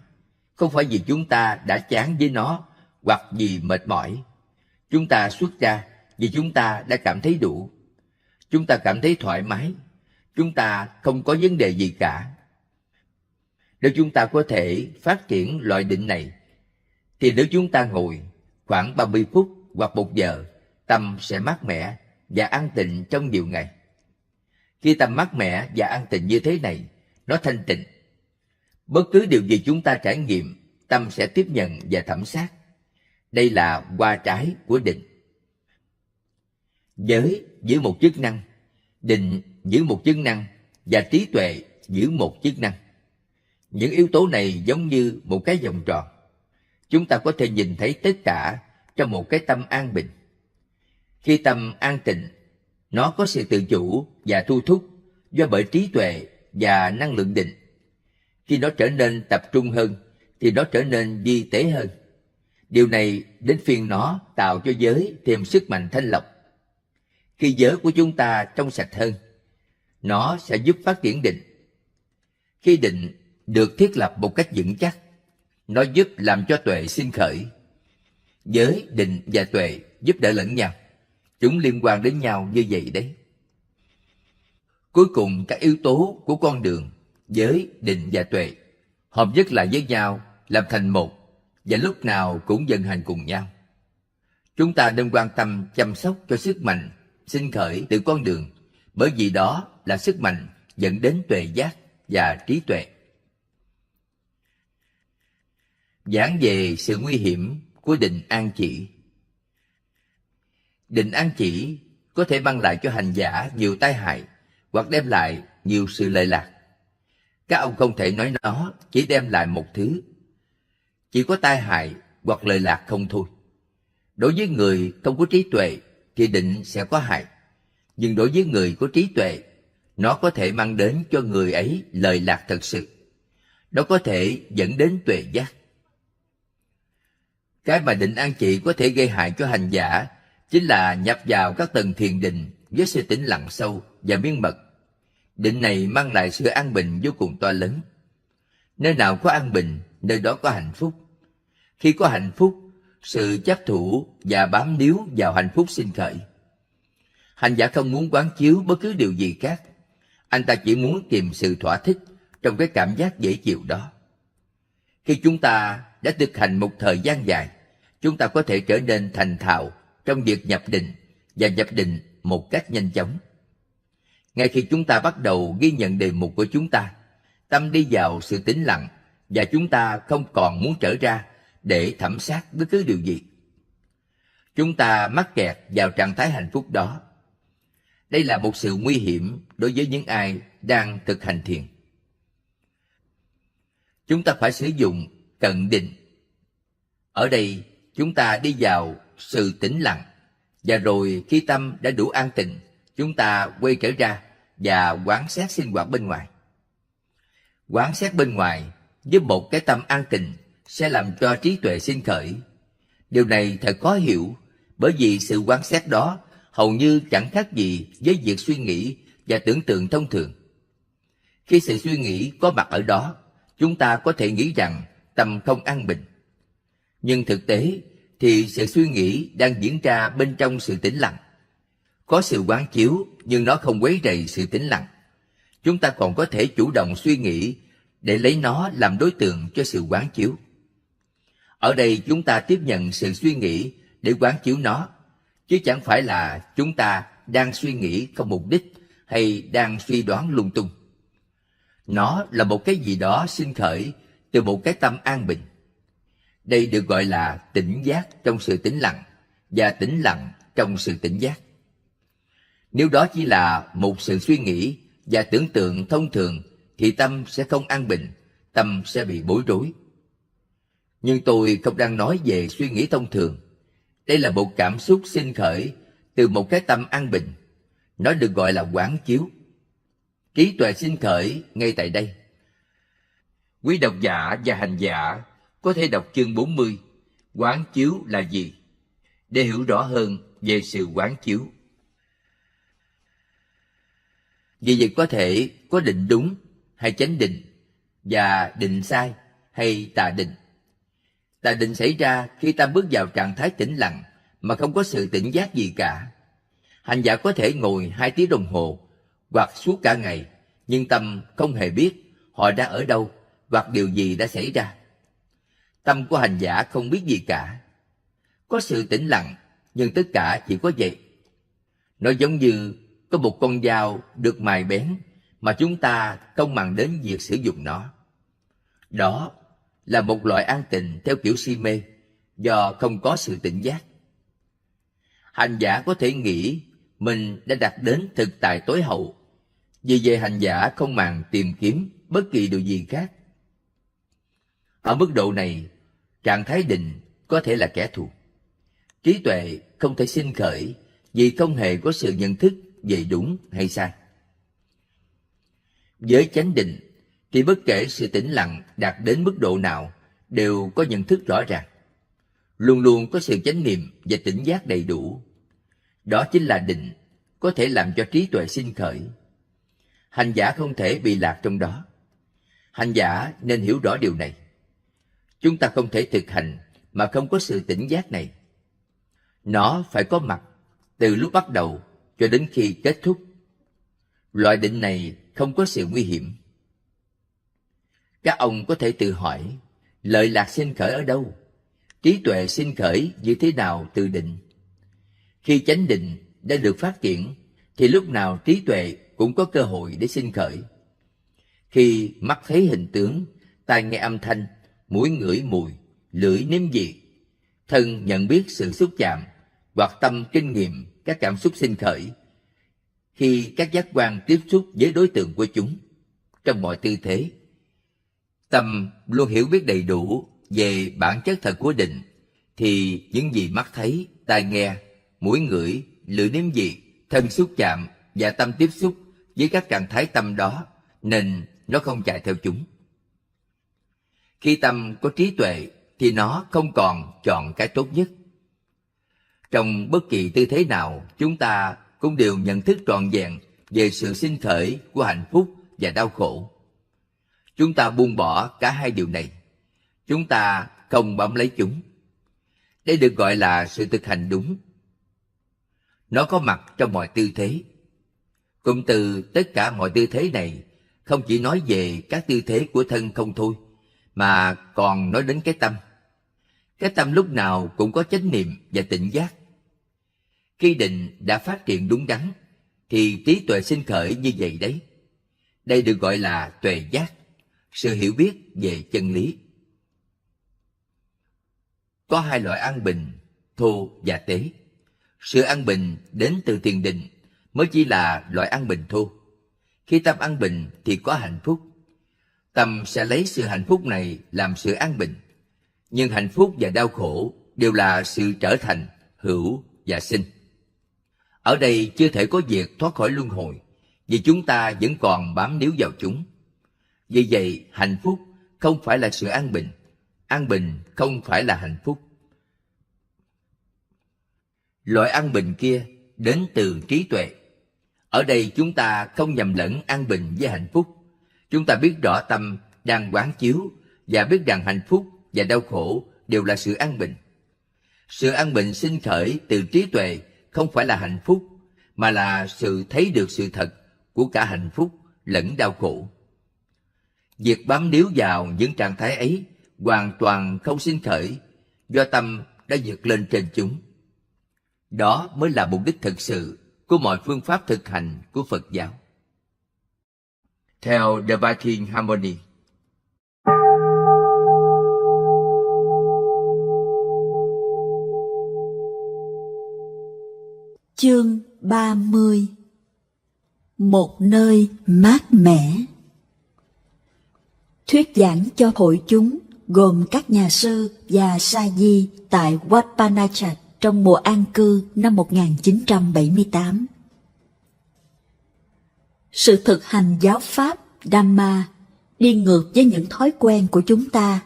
Không phải vì chúng ta đã chán với nó hoặc vì mệt mỏi. Chúng ta xuất ra vì chúng ta đã cảm thấy đủ. Chúng ta cảm thấy thoải mái. Chúng ta không có vấn đề gì cả. Nếu chúng ta có thể phát triển loại định này, thì nếu chúng ta ngồi khoảng 30 phút hoặc 1 giờ, tâm sẽ mát mẻ và an tịnh trong nhiều ngày. Khi tâm mát mẻ và an tịnh như thế này, nó thanh tịnh. Bất cứ điều gì chúng ta trải nghiệm, tâm sẽ tiếp nhận và thẩm sát. Đây là hoa trái của định. Giới giữ một chức năng, định giữ một chức năng và trí tuệ giữ một chức năng. Những yếu tố này giống như một cái vòng tròn. Chúng ta có thể nhìn thấy tất cả trong một cái tâm an bình. Khi tâm an tịnh, nó có sự tự chủ và thu thúc do bởi trí tuệ và năng lượng định. Khi nó trở nên tập trung hơn, thì nó trở nên vi tế hơn. Điều này đến phiên nó tạo cho giới thêm sức mạnh thanh lọc. Khi giới của chúng ta trong sạch hơn, nó sẽ giúp phát triển định. Khi định được thiết lập một cách vững chắc, nó giúp làm cho tuệ sinh khởi. Giới, định và tuệ giúp đỡ lẫn nhau. Chúng liên quan đến nhau như vậy đấy. Cuối cùng các yếu tố của con đường, giới, định và tuệ hợp nhất lại với nhau làm thành một, và lúc nào cũng vận hành cùng nhau. Chúng ta nên quan tâm chăm sóc cho sức mạnh sinh khởi từ con đường, bởi vì đó là sức mạnh dẫn đến tuệ giác và trí tuệ. Giảng về sự nguy hiểm của định an chỉ. Định an chỉ có thể mang lại cho hành giả nhiều tai hại hoặc đem lại nhiều sự lợi lạc. Các ông không thể nói nó chỉ đem lại một thứ, chỉ có tai hại hoặc lợi lạc không thôi. Đối với người không có trí tuệ thì định sẽ có hại. Nhưng đối với người có trí tuệ, nó có thể mang đến cho người ấy lợi lạc thật sự. Đó có thể dẫn đến tuệ giác. Cái mà định an trị có thể gây hại cho hành giả chính là nhập vào các tầng thiền định với sự tĩnh lặng sâu và miên mật. Định này mang lại sự an bình vô cùng to lớn. Nơi nào có an bình, nơi đó có hạnh phúc. Khi có hạnh phúc, sự chấp thủ và bám níu vào hạnh phúc sinh khởi. Hành giả không muốn quán chiếu bất cứ điều gì khác. Anh ta chỉ muốn tìm sự thỏa thích trong cái cảm giác dễ chịu đó. Khi chúng ta đã thực hành một thời gian dài, chúng ta có thể trở nên thành thạo trong việc nhập định và nhập định một cách nhanh chóng. Ngay khi chúng ta bắt đầu ghi nhận đề mục của chúng ta, tâm đi vào sự tĩnh lặng và chúng ta không còn muốn trở ra để thẩm sát bất cứ điều gì. Chúng ta mắc kẹt vào trạng thái hạnh phúc đó. Đây là một sự nguy hiểm đối với những ai đang thực hành thiền. Chúng ta phải sử dụng cận định. Ở đây chúng ta đi vào sự tĩnh lặng, và rồi khi tâm đã đủ an tịnh, chúng ta quay trở ra và quán xét sinh hoạt bên ngoài. Quán xét bên ngoài với một cái tâm an tịnh sẽ làm cho trí tuệ sinh khởi. Điều này thật khó hiểu, bởi vì sự quán xét đó hầu như chẳng khác gì với việc suy nghĩ và tưởng tượng thông thường. Khi sự suy nghĩ có mặt ở đó, chúng ta có thể nghĩ rằng tâm không an bình. Nhưng thực tế thì sự suy nghĩ đang diễn ra bên trong sự tĩnh lặng. Có sự quán chiếu nhưng nó không quấy rầy sự tĩnh lặng. Chúng ta còn có thể chủ động suy nghĩ để lấy nó làm đối tượng cho sự quán chiếu. Ở đây chúng ta tiếp nhận sự suy nghĩ để quán chiếu nó, chứ chẳng phải là chúng ta đang suy nghĩ không mục đích hay đang suy đoán lung tung. Nó là một cái gì đó sinh khởi từ một cái tâm an bình. Đây được gọi là tỉnh giác trong sự tĩnh lặng và tĩnh lặng trong sự tỉnh giác. Nếu đó chỉ là một sự suy nghĩ và tưởng tượng thông thường thì tâm sẽ không an bình, tâm sẽ bị bối rối. Nhưng tôi không đang nói về suy nghĩ thông thường. Đây là một cảm xúc sinh khởi từ một cái tâm an bình. Nó được gọi là quán chiếu. Trí tuệ sinh khởi ngay tại đây. Quý độc giả và hành giả có thể đọc chương 40, quán chiếu là gì, để hiểu rõ hơn về sự quán chiếu. Vì vậy có thể có định đúng hay chánh định, và định sai hay tà định. Tà định xảy ra khi ta bước vào trạng thái tĩnh lặng mà không có sự tỉnh giác gì cả. Hành giả có thể ngồi 2 tiếng đồng hồ hoặc suốt cả ngày, nhưng tâm không hề biết họ đang ở đâu hoặc điều gì đã xảy ra. Tâm của hành giả không biết gì cả. Có sự tĩnh lặng, nhưng tất cả chỉ có vậy. Nó giống như có một con dao được mài bén mà chúng ta không màng đến việc sử dụng nó. Đó là một loại an tịnh theo kiểu si mê, do không có sự tỉnh giác. Hành giả có thể nghĩ mình đã đạt đến thực tại tối hậu, vì vậy hành giả không màng tìm kiếm bất kỳ điều gì khác. Ở mức độ này, trạng thái định có thể là kẻ thù. Trí tuệ không thể sinh khởi vì không hề có sự nhận thức về đúng hay sai. Với chánh định thì bất kể sự tĩnh lặng đạt đến mức độ nào đều có nhận thức rõ ràng. Luôn luôn có sự chánh niệm và tỉnh giác đầy đủ. Đó chính là định, có thể làm cho trí tuệ sinh khởi. Hành giả không thể bị lạc trong đó. Hành giả nên hiểu rõ điều này. Chúng ta không thể thực hành mà không có sự tỉnh giác này. Nó phải có mặt từ lúc bắt đầu cho đến khi kết thúc. Loại định này không có sự nguy hiểm. Các ông có thể tự hỏi, lợi lạc sinh khởi ở đâu? Trí tuệ sinh khởi như thế nào từ định? Khi chánh định đã được phát triển, thì lúc nào trí tuệ cũng có cơ hội để sinh khởi. Khi mắt thấy hình tướng, tai nghe âm thanh, mũi ngửi mùi, lưỡi nếm vị, thân nhận biết sự xúc chạm, hoặc tâm kinh nghiệm các cảm xúc sinh khởi, khi các giác quan tiếp xúc với đối tượng của chúng, trong mọi tư thế, tâm luôn hiểu biết đầy đủ về bản chất thật của định, thì những gì mắt thấy, tai nghe, mũi ngửi, lưỡi nếm vị, thân xúc chạm và tâm tiếp xúc với các trạng thái tâm đó, nên nó không chạy theo chúng. Khi tâm có trí tuệ thì nó không còn chọn cái tốt nhất. Trong bất kỳ tư thế nào, chúng ta cũng đều nhận thức trọn vẹn về sự sinh khởi của hạnh phúc và đau khổ. Chúng ta buông bỏ cả hai điều này. Chúng ta không bám lấy chúng. Đây được gọi là sự thực hành đúng. Nó có mặt trong mọi tư thế. Cụm từ tất cả mọi tư thế này không chỉ nói về các tư thế của thân không thôi, mà còn nói đến cái tâm. Cái tâm lúc nào cũng có chánh niệm và tỉnh giác. Khi định đã phát triển đúng đắn, thì trí tuệ sinh khởi như vậy đấy. Đây được gọi là tuệ giác, sự hiểu biết về chân lý. Có hai loại an bình, thô và tế. Sự an bình đến từ thiền định mới chỉ là loại an bình thô. Khi tâm an bình thì có hạnh phúc. Tâm sẽ lấy sự hạnh phúc này làm sự an bình. Nhưng hạnh phúc và đau khổ đều là sự trở thành, hữu và sinh. Ở đây chưa thể có việc thoát khỏi luân hồi, vì chúng ta vẫn còn bám níu vào chúng. Vì vậy, hạnh phúc không phải là sự an bình không phải là hạnh phúc. Loại an bình kia đến từ trí tuệ. Ở đây chúng ta không nhầm lẫn an bình với hạnh phúc. Chúng ta biết rõ tâm đang quán chiếu và biết rằng hạnh phúc và đau khổ đều là sự an bình. Sự an bình sinh khởi từ trí tuệ không phải là hạnh phúc, mà là sự thấy được sự thật của cả hạnh phúc lẫn đau khổ. Việc bám níu vào những trạng thái ấy hoàn toàn không sinh khởi, do tâm đã vượt lên trên chúng. Đó mới là mục đích thực sự của mọi phương pháp thực hành của Phật giáo. Theo The Viking Harmony. Chương 30. Một nơi mát mẻ. Thuyết giảng cho hội chúng gồm các nhà sư và sa di tại Wat Panachat trong mùa an cư năm 1978. Sự thực hành giáo pháp Dhamma đi ngược với những thói quen của chúng ta.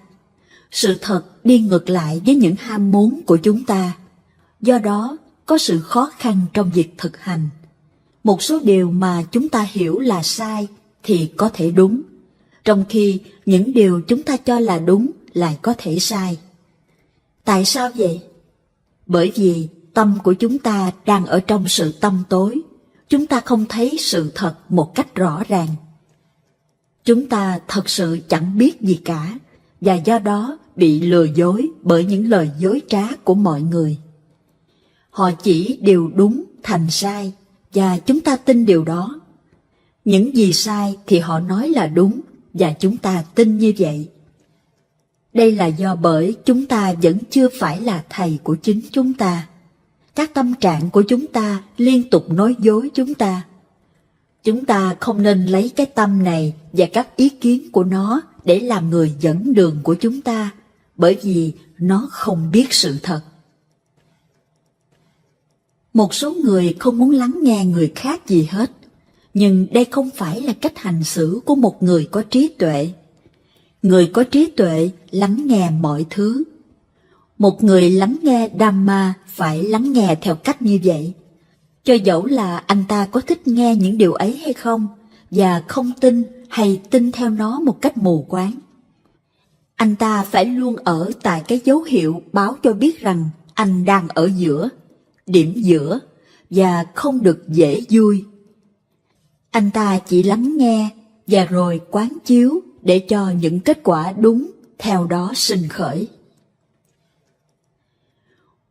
Sự thật đi ngược lại với những ham muốn của chúng ta. Do đó, có sự khó khăn trong việc thực hành. Một số điều mà chúng ta hiểu là sai thì có thể đúng, trong khi những điều chúng ta cho là đúng lại có thể sai. Tại sao vậy? Bởi vì tâm của chúng ta đang ở trong sự tăm tối. Chúng ta không thấy sự thật một cách rõ ràng. Chúng ta thật sự chẳng biết gì cả, và do đó bị lừa dối bởi những lời dối trá của mọi người. Họ chỉ điều đúng thành sai, và chúng ta tin điều đó. Những gì sai thì họ nói là đúng, và chúng ta tin như vậy. Đây là do bởi chúng ta vẫn chưa phải là thầy của chính chúng ta. Các tâm trạng của chúng ta liên tục nói dối chúng ta. Chúng ta không nên lấy cái tâm này và các ý kiến của nó để làm người dẫn đường của chúng ta, bởi vì nó không biết sự thật. Một số người không muốn lắng nghe người khác gì hết, nhưng đây không phải là cách hành xử của một người có trí tuệ. Người có trí tuệ lắng nghe mọi thứ. Một người lắng nghe Dhamma phải lắng nghe theo cách như vậy. Cho dẫu là anh ta có thích nghe những điều ấy hay không, và không tin hay tin theo nó một cách mù quáng. Anh ta phải luôn ở tại cái dấu hiệu báo cho biết rằng anh đang ở giữa, điểm giữa, và không được dễ vui. Anh ta chỉ lắng nghe và rồi quán chiếu để cho những kết quả đúng theo đó sinh khởi.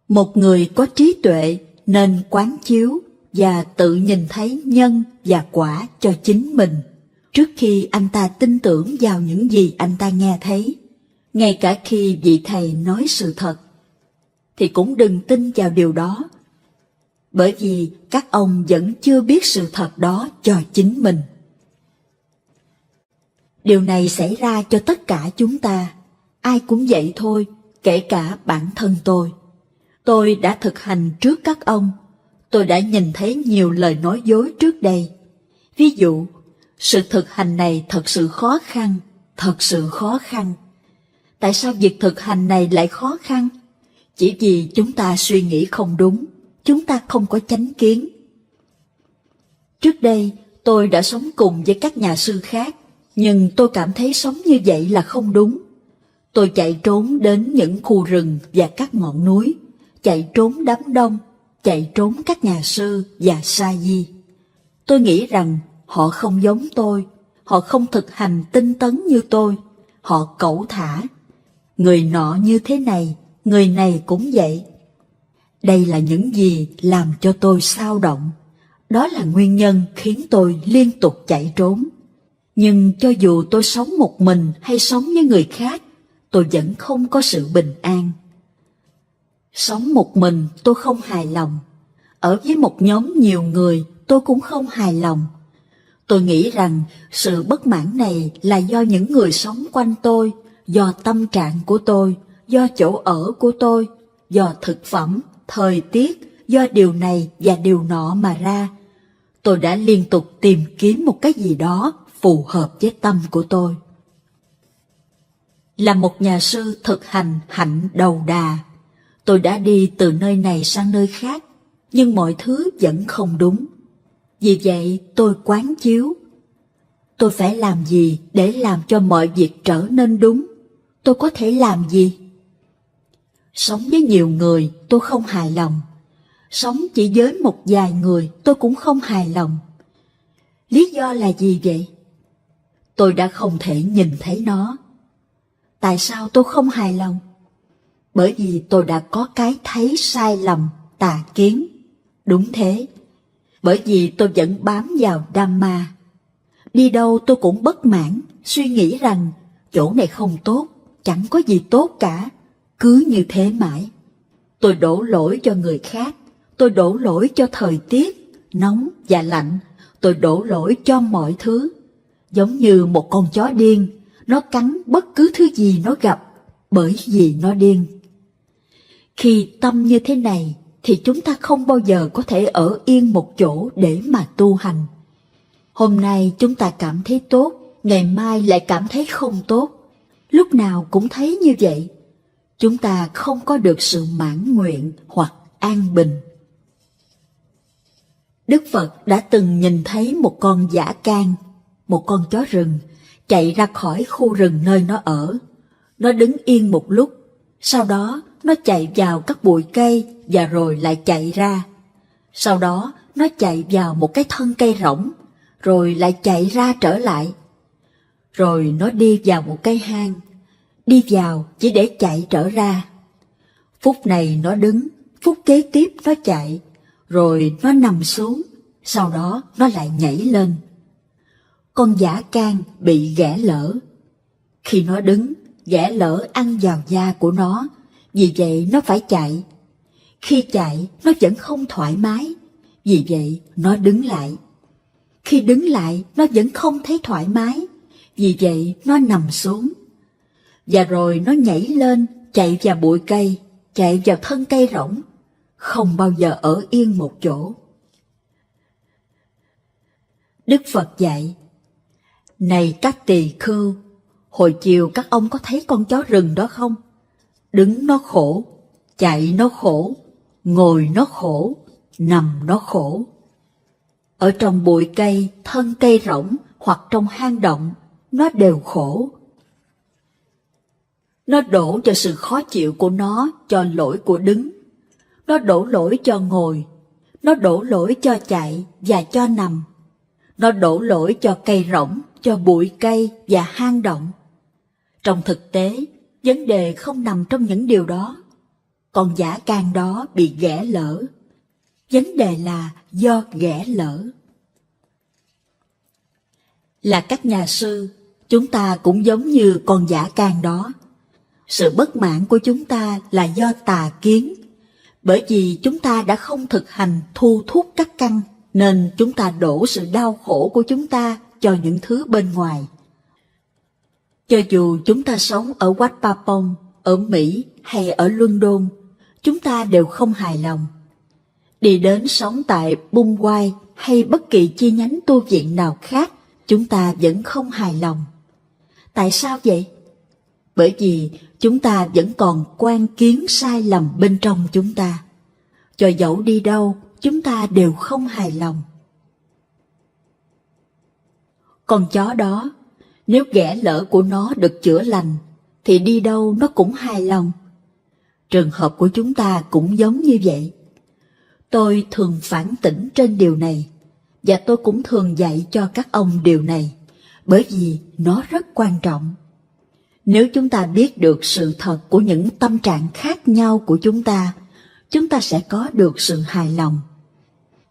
Một người có trí tuệ nên quán chiếu và tự nhìn thấy nhân và quả cho chính mình trước khi anh ta tin tưởng vào những gì anh ta nghe thấy. Ngay cả khi vị thầy nói sự thật, thì cũng đừng tin vào điều đó, bởi vì các ông vẫn chưa biết sự thật đó cho chính mình. Điều này xảy ra cho tất cả chúng ta, ai cũng vậy thôi, kể cả bản thân tôi. Tôi đã thực hành trước các ông. Tôi đã nhìn thấy nhiều lời nói dối trước đây. Ví dụ, sự thực hành này thật sự khó khăn, thật sự khó khăn. Tại sao việc thực hành này lại khó khăn? Chỉ vì chúng ta suy nghĩ không đúng, chúng ta không có chánh kiến. Trước đây, tôi đã sống cùng với các nhà sư khác, nhưng tôi cảm thấy sống như vậy là không đúng. Tôi chạy trốn đến những khu rừng và các ngọn núi, chạy trốn đám đông, chạy trốn các nhà sư và sa di. Tôi nghĩ rằng họ không giống tôi, họ không thực hành tinh tấn như tôi, họ cẩu thả. Người nọ như thế này, người này cũng vậy. Đây là những gì làm cho tôi xao động. Đó là nguyên nhân khiến tôi liên tục chạy trốn. Nhưng cho dù tôi sống một mình hay sống với người khác, tôi vẫn không có sự bình an. Sống một mình tôi không hài lòng. Ở với một nhóm nhiều người tôi cũng không hài lòng. Tôi nghĩ rằng sự bất mãn này là do những người sống quanh tôi, do tâm trạng của tôi, do chỗ ở của tôi, do thực phẩm, thời tiết, do điều này và điều nọ mà ra. Tôi đã liên tục tìm kiếm một cái gì đó phù hợp với tâm của tôi. Là một nhà sư thực hành hạnh đầu đà, tôi đã đi từ nơi này sang nơi khác, nhưng mọi thứ vẫn không đúng. Vì vậy tôi quán chiếu. Tôi phải làm gì để làm cho mọi việc trở nên đúng? Tôi có thể làm gì? Sống với nhiều người tôi không hài lòng. Sống chỉ với một vài người tôi cũng không hài lòng. Lý do là gì vậy? Tôi đã không thể nhìn thấy nó. Tại sao tôi không hài lòng? Bởi vì tôi đã có cái thấy sai lầm, tà kiến. Đúng thế. Bởi vì tôi vẫn bám vào Dhamma. Đi đâu tôi cũng bất mãn, suy nghĩ rằng chỗ này không tốt, chẳng có gì tốt cả. Cứ như thế mãi. Tôi đổ lỗi cho người khác, tôi đổ lỗi cho thời tiết, nóng và lạnh, tôi đổ lỗi cho mọi thứ. Giống như một con chó điên, nó cắn bất cứ thứ gì nó gặp, bởi vì nó điên. Khi tâm như thế này, thì chúng ta không bao giờ có thể ở yên một chỗ để mà tu hành. Hôm nay chúng ta cảm thấy tốt, ngày mai lại cảm thấy không tốt. Lúc nào cũng thấy như vậy. Chúng ta không có được sự mãn nguyện hoặc an bình. Đức Phật đã từng nhìn thấy một con dã can, một con chó rừng, chạy ra khỏi khu rừng nơi nó ở. Nó đứng yên một lúc, sau đó nó chạy vào các bụi cây và rồi lại chạy ra. Sau đó nó chạy vào một cái thân cây rỗng, rồi lại chạy ra trở lại. Rồi nó đi vào một cái hang, đi vào chỉ để chạy trở ra. Phút này nó đứng, phút kế tiếp nó chạy, rồi nó nằm xuống, sau đó nó lại nhảy lên. Con dã can bị ghẻ lở. Khi nó đứng, ghẻ lở ăn vào da của nó, vì vậy nó phải chạy. Khi chạy, nó vẫn không thoải mái, vì vậy nó đứng lại. Khi đứng lại, nó vẫn không thấy thoải mái, vì vậy nó nằm xuống. Và rồi nó nhảy lên, chạy vào bụi cây, chạy vào thân cây rỗng, không bao giờ ở yên một chỗ. Đức Phật dạy: Này các tỳ khưu, hồi chiều các ông có thấy con chó rừng đó không? Đứng nó khổ, chạy nó khổ, ngồi nó khổ, nằm nó khổ. Ở trong bụi cây, thân cây rỗng hoặc trong hang động, nó đều khổ. Nó đổ cho sự khó chịu của nó cho lỗi của đứng. Nó đổ lỗi cho ngồi. Nó đổ lỗi cho chạy và cho nằm. Nó đổ lỗi cho cây rỗng, cho bụi cây và hang động. Trong thực tế, vấn đề không nằm trong những điều đó. Con dã can đó bị ghẻ lở. Vấn đề là do ghẻ lở. Là các nhà sư, chúng ta cũng giống như con dã can đó. Sự bất mãn của chúng ta là do tà kiến. Bởi vì chúng ta đã không thực hành thu thúc các căn, nên chúng ta đổ sự đau khổ của chúng ta cho những thứ bên ngoài. Cho dù chúng ta sống ở Wat Pa Pong, ở Mỹ hay ở London, chúng ta đều không hài lòng. Đi đến sống tại Mumbai hay bất kỳ chi nhánh tu viện nào khác, chúng ta vẫn không hài lòng. Tại sao vậy? Bởi vì chúng ta vẫn còn quan kiến sai lầm bên trong chúng ta. Cho dẫu đi đâu, chúng ta đều không hài lòng. Con chó đó, nếu ghẻ lỡ của nó được chữa lành, thì đi đâu nó cũng hài lòng. Trường hợp của chúng ta cũng giống như vậy. Tôi thường phản tỉnh trên điều này, và tôi cũng thường dạy cho các ông điều này, bởi vì nó rất quan trọng. Nếu chúng ta biết được sự thật của những tâm trạng khác nhau của chúng ta sẽ có được sự hài lòng.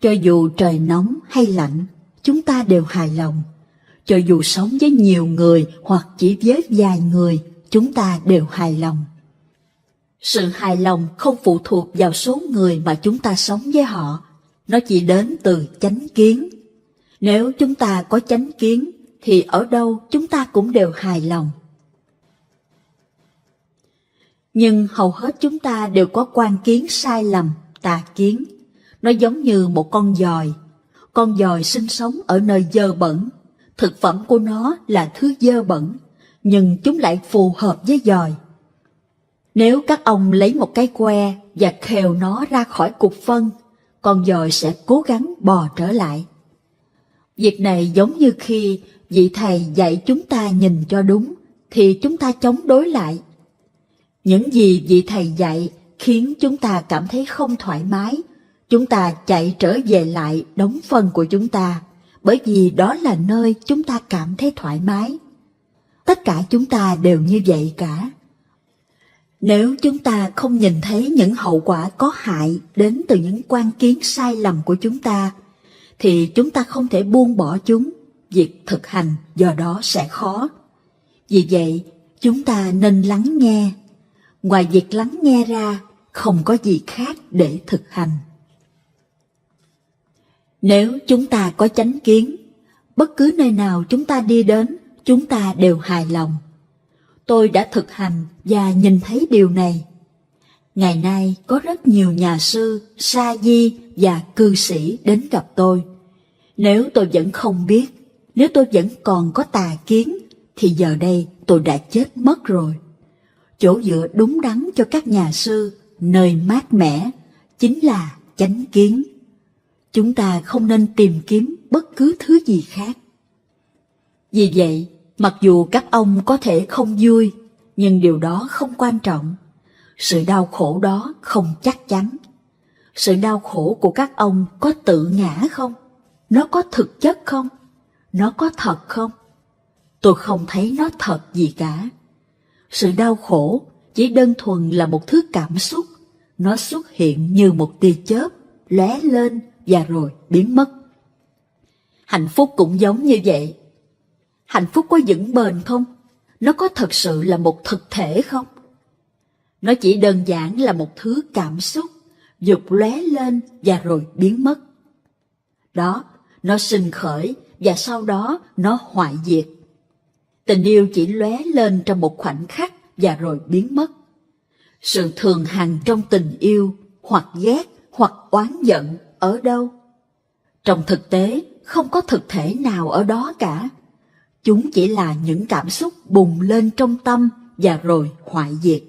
Cho dù trời nóng hay lạnh, chúng ta đều hài lòng. Cho dù sống với nhiều người hoặc chỉ với vài người, chúng ta đều hài lòng. Sự hài lòng không phụ thuộc vào số người mà chúng ta sống với họ, nó chỉ đến từ chánh kiến. Nếu chúng ta có chánh kiến, thì ở đâu chúng ta cũng đều hài lòng. Nhưng hầu hết chúng ta đều có quan kiến sai lầm, tà kiến. Nó giống như một con giòi. Con giòi sinh sống ở nơi dơ bẩn. Thực phẩm của nó là thứ dơ bẩn, nhưng chúng lại phù hợp với giòi. Nếu các ông lấy một cái que và khều nó ra khỏi cục phân, con giòi sẽ cố gắng bò trở lại. Việc này giống như khi vị thầy dạy chúng ta nhìn cho đúng, thì chúng ta chống đối lại. Những gì vị thầy dạy khiến chúng ta cảm thấy không thoải mái, chúng ta chạy trở về lại đống phân của chúng ta, bởi vì đó là nơi chúng ta cảm thấy thoải mái. Tất cả chúng ta đều như vậy cả. Nếu chúng ta không nhìn thấy những hậu quả có hại đến từ những quan kiến sai lầm của chúng ta, thì chúng ta không thể buông bỏ chúng, việc thực hành do đó sẽ khó. Vì vậy, chúng ta nên lắng nghe. Ngoài việc lắng nghe ra, không có gì khác để thực hành. Nếu chúng ta có chánh kiến, bất cứ nơi nào chúng ta đi đến, chúng ta đều hài lòng. Tôi đã thực hành và nhìn thấy điều này. Ngày nay có rất nhiều nhà sư, sa di và cư sĩ đến gặp tôi. Nếu tôi vẫn không biết, nếu tôi vẫn còn có tà kiến, thì giờ đây tôi đã chết mất rồi. Chỗ dựa đúng đắn cho các nhà sư, nơi mát mẻ, chính là chánh kiến. Chúng ta không nên tìm kiếm bất cứ thứ gì khác. Vì vậy, mặc dù các ông có thể không vui, nhưng điều đó không quan trọng. Sự đau khổ đó không chắc chắn. Sự đau khổ của các ông có tự ngã không? Nó có thực chất không? Nó có thật không? Tôi không thấy nó thật gì cả. Sự đau khổ chỉ đơn thuần là một thứ cảm xúc. Nó xuất hiện như một tia chớp, lóe lên và rồi biến mất. Hạnh phúc cũng giống như vậy. Hạnh phúc có vững bền không? Nó có thật sự là một thực thể không? Nó chỉ đơn giản là một thứ cảm xúc, dục lóe lên và rồi biến mất. Đó, nó sinh khởi và sau đó nó hoại diệt. Tình yêu chỉ lóe lên trong một khoảnh khắc và rồi biến mất. Sự thường hằng trong tình yêu, hoặc ghét, hoặc oán giận, ở đâu? Trong thực tế, không có thực thể nào ở đó cả. Chúng chỉ là những cảm xúc bùng lên trong tâm và rồi hoại diệt.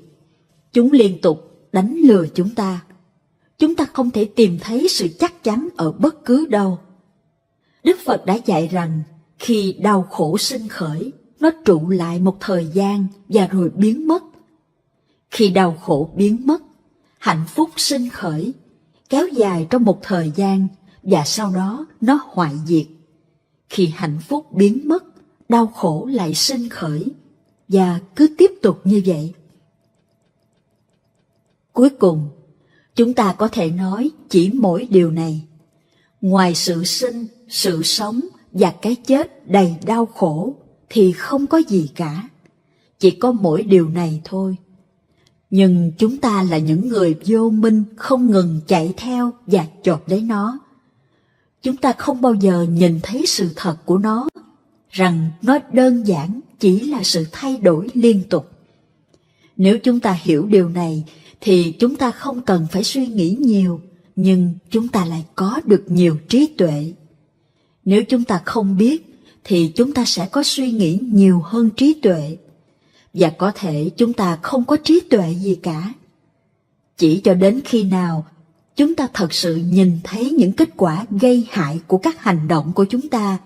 Chúng liên tục đánh lừa chúng ta. Chúng ta không thể tìm thấy sự chắc chắn ở bất cứ đâu. Đức Phật đã dạy rằng khi đau khổ sinh khởi, nó trụ lại một thời gian và rồi biến mất. Khi đau khổ biến mất, hạnh phúc sinh khởi, kéo dài trong một thời gian và sau đó nó hoại diệt. Khi hạnh phúc biến mất, đau khổ lại sinh khởi và cứ tiếp tục như vậy. Cuối cùng, chúng ta có thể nói chỉ mỗi điều này. Ngoài sự sinh, sự sống và cái chết đầy đau khổ thì không có gì cả. Chỉ có mỗi điều này thôi. Nhưng chúng ta là những người vô minh không ngừng chạy theo và chộp lấy nó. Chúng ta không bao giờ nhìn thấy sự thật của nó, rằng nó đơn giản chỉ là sự thay đổi liên tục. Nếu chúng ta hiểu điều này, thì chúng ta không cần phải suy nghĩ nhiều, nhưng chúng ta lại có được nhiều trí tuệ. Nếu chúng ta không biết, thì chúng ta sẽ có suy nghĩ nhiều hơn trí tuệ. Và có thể chúng ta không có trí tuệ gì cả. Chỉ cho đến khi nào chúng ta thật sự nhìn thấy những kết quả gây hại của các hành động của chúng ta,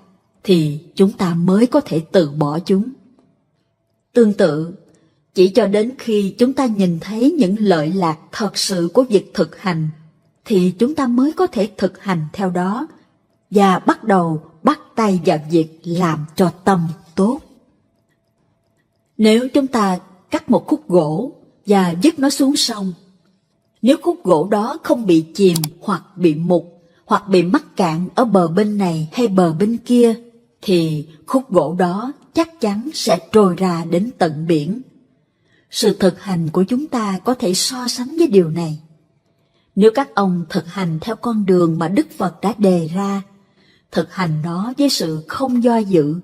thì chúng ta mới có thể từ bỏ chúng. Tương tự, chỉ cho đến khi chúng ta nhìn thấy những lợi lạc thật sự của việc thực hành, thì chúng ta mới có thể thực hành theo đó và bắt tay vào việc làm cho tâm tốt. Nếu chúng ta cắt một khúc gỗ và vứt nó xuống sông, nếu khúc gỗ đó không bị chìm hoặc bị mục hoặc bị mắc cạn ở bờ bên này hay bờ bên kia, thì khúc gỗ đó chắc chắn sẽ trôi ra đến tận biển. Sự thực hành của chúng ta có thể so sánh với điều này. Nếu các ông thực hành theo con đường mà Đức Phật đã đề ra, thực hành nó với sự không do dự,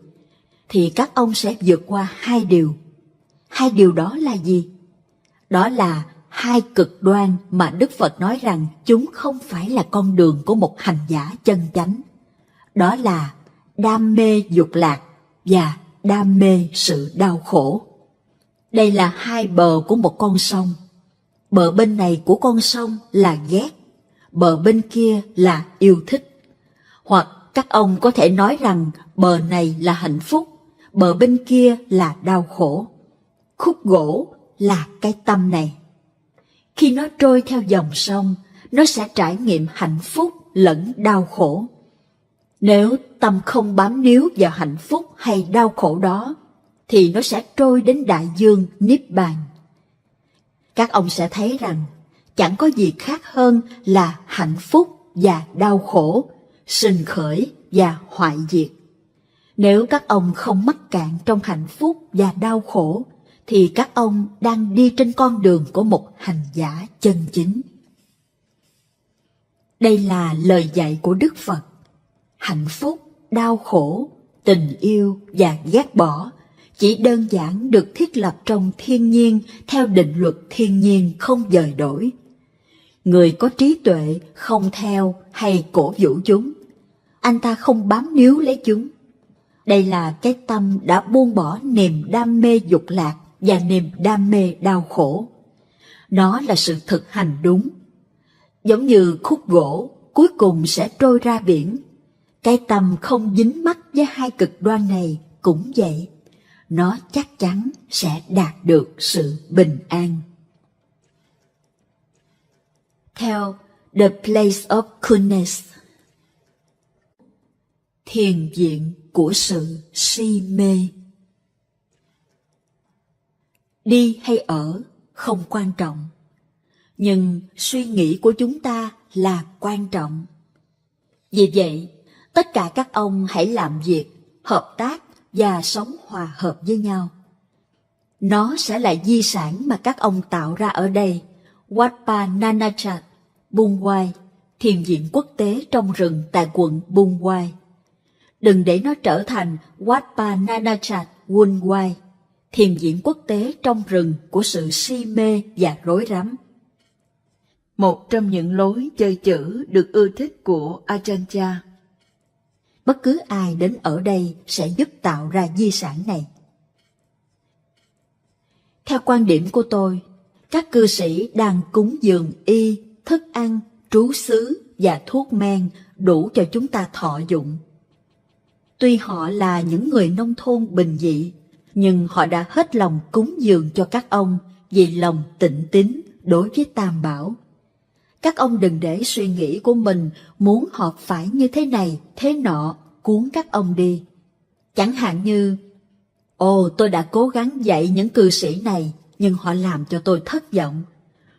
thì các ông sẽ vượt qua hai điều. Hai điều đó là gì? Đó là hai cực đoan mà Đức Phật nói rằng chúng không phải là con đường của một hành giả chân chánh. Đó là đam mê dục lạc và đam mê sự đau khổ. Đây là hai bờ của một con sông. Bờ bên này của con sông là ghét, bờ bên kia là yêu thích. Hoặc các ông có thể nói rằng bờ này là hạnh phúc, bờ bên kia là đau khổ. Khúc gỗ là cái tâm này. Khi nó trôi theo dòng sông, nó sẽ trải nghiệm hạnh phúc lẫn đau khổ. Nếu tâm không bám níu vào hạnh phúc hay đau khổ đó, thì nó sẽ trôi đến đại dương Niết Bàn. Các ông sẽ thấy rằng chẳng có gì khác hơn là hạnh phúc và đau khổ, sinh khởi và hoại diệt. Nếu các ông không mắc cạn trong hạnh phúc và đau khổ, thì các ông đang đi trên con đường của một hành giả chân chính. Đây là lời dạy của Đức Phật. Hạnh phúc, đau khổ, tình yêu và ghét bỏ chỉ đơn giản được thiết lập trong thiên nhiên theo định luật thiên nhiên không dời đổi. Người có trí tuệ không theo hay cổ vũ chúng. Anh ta không bám níu lấy chúng. Đây là cái tâm đã buông bỏ niềm đam mê dục lạc và niềm đam mê đau khổ. Nó là sự thực hành đúng. Giống như khúc gỗ cuối cùng sẽ trôi ra biển, cái tâm không dính mắc với hai cực đoan này cũng vậy. Nó chắc chắn sẽ đạt được sự bình an. Theo The Place of Coolness, thiền viện của sự si mê. Đi hay ở không quan trọng, nhưng suy nghĩ của chúng ta là quan trọng. Vì vậy, tất cả các ông hãy làm việc, hợp tác và sống hòa hợp với nhau. Nó sẽ là di sản mà các ông tạo ra ở đây, Wat Pa Nanachat, Bun Wai, thiền viện quốc tế trong rừng tại quận Bun Wai. Đừng để nó trở thành Wat Pa Nanachat Bun Wai, thiền viện quốc tế trong rừng của sự si mê và rối rắm. Một trong những lối chơi chữ được ưa thích của Ajahn Chah. Bất cứ ai đến ở đây sẽ giúp tạo ra di sản này. Theo quan điểm của tôi, các cư sĩ đang cúng dường y, thức ăn, trú xứ và thuốc men đủ cho chúng ta thọ dụng. Tuy họ là những người nông thôn bình dị, nhưng họ đã hết lòng cúng dường cho các ông vì lòng tịnh tín đối với Tam Bảo. Các ông đừng để suy nghĩ của mình muốn họ phải như thế này, thế nọ, cuốn các ông đi. Chẳng hạn như, tôi đã cố gắng dạy những cư sĩ này, nhưng họ làm cho tôi thất vọng.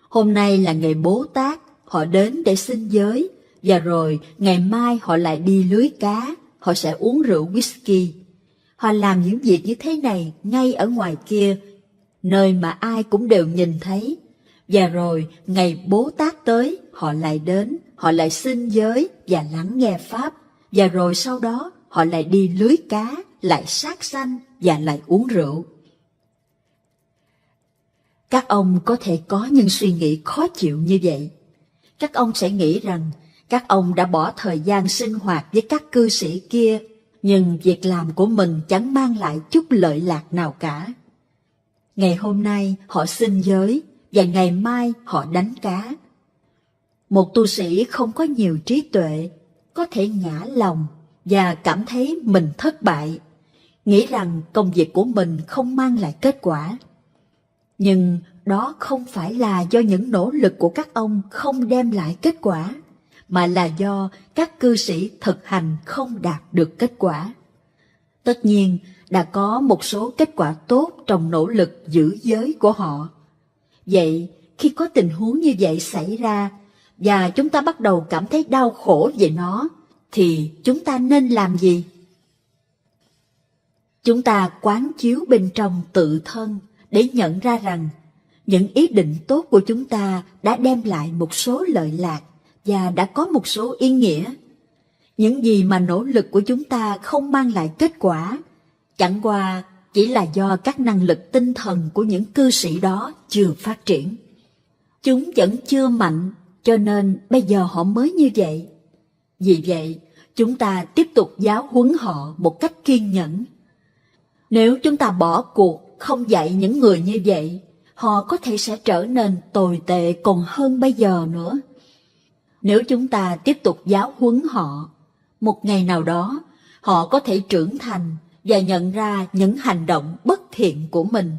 Hôm nay là ngày Bố Tát, họ đến để xin giới, và rồi ngày mai họ lại đi lưới cá, họ sẽ uống rượu whisky. Họ làm những việc như thế này ngay ở ngoài kia, nơi mà ai cũng đều nhìn thấy. Và rồi ngày Bố Tát tới, họ lại đến, họ lại xin giới và lắng nghe Pháp. Và rồi sau đó họ lại đi lưới cá, lại sát sanh và lại uống rượu. Các ông có thể có những suy nghĩ khó chịu như vậy. Các ông sẽ nghĩ rằng các ông đã bỏ thời gian sinh hoạt với các cư sĩ kia, nhưng việc làm của mình chẳng mang lại chút lợi lạc nào cả. Ngày hôm nay họ xin giới, và ngày mai họ đánh cá. Một tu sĩ không có nhiều trí tuệ có thể ngã lòng và cảm thấy mình thất bại, nghĩ rằng công việc của mình không mang lại kết quả. Nhưng đó không phải là do những nỗ lực của các ông không đem lại kết quả, mà là do các cư sĩ thực hành không đạt được kết quả. Tất nhiên, đã có một số kết quả tốt trong nỗ lực giữ giới của họ. Vậy, khi có tình huống như vậy xảy ra, và chúng ta bắt đầu cảm thấy đau khổ về nó, thì chúng ta nên làm gì? Chúng ta quán chiếu bên trong tự thân để nhận ra rằng những ý định tốt của chúng ta đã đem lại một số lợi lạc và đã có một số ý nghĩa. Những gì mà nỗ lực của chúng ta không mang lại kết quả, chẳng qua chỉ là do các năng lực tinh thần của những cư sĩ đó chưa phát triển. Chúng vẫn chưa mạnh, cho nên bây giờ họ mới như vậy. Vì vậy, chúng ta tiếp tục giáo huấn họ một cách kiên nhẫn. Nếu chúng ta bỏ cuộc, không dạy những người như vậy, họ có thể sẽ trở nên tồi tệ còn hơn bây giờ nữa. Nếu chúng ta tiếp tục giáo huấn họ, một ngày nào đó, họ có thể trưởng thành và nhận ra những hành động bất thiện của mình.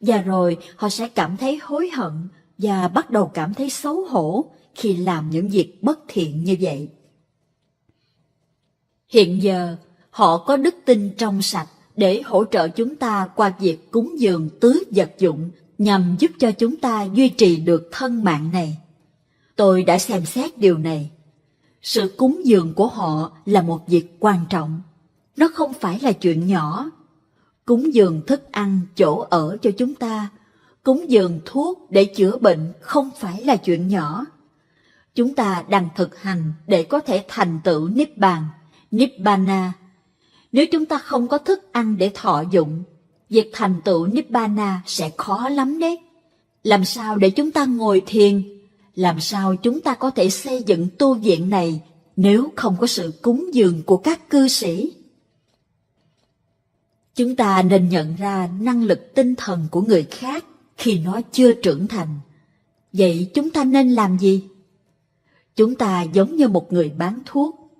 Và rồi họ sẽ cảm thấy hối hận và bắt đầu cảm thấy xấu hổ khi làm những việc bất thiện như vậy. Hiện giờ, họ có đức tin trong sạch để hỗ trợ chúng ta qua việc cúng dường tứ vật dụng nhằm giúp cho chúng ta duy trì được thân mạng này. Tôi đã xem xét điều này. Sự cúng dường của họ là một việc quan trọng. Nó không phải là chuyện nhỏ. Cúng dường thức ăn, chỗ ở cho chúng ta, cúng dường thuốc để chữa bệnh không phải là chuyện nhỏ. Chúng ta đang thực hành để có thể thành tựu Niết Bàn, Nibbana. Nếu chúng ta không có thức ăn để thọ dụng, việc thành tựu Nibbana sẽ khó lắm đấy. Làm sao để chúng ta ngồi thiền? Làm sao chúng ta có thể xây dựng tu viện này nếu không có sự cúng dường của các cư sĩ? Chúng ta nên nhận ra năng lực tinh thần của người khác khi nó chưa trưởng thành. Vậy chúng ta nên làm gì? Chúng ta giống như một người bán thuốc.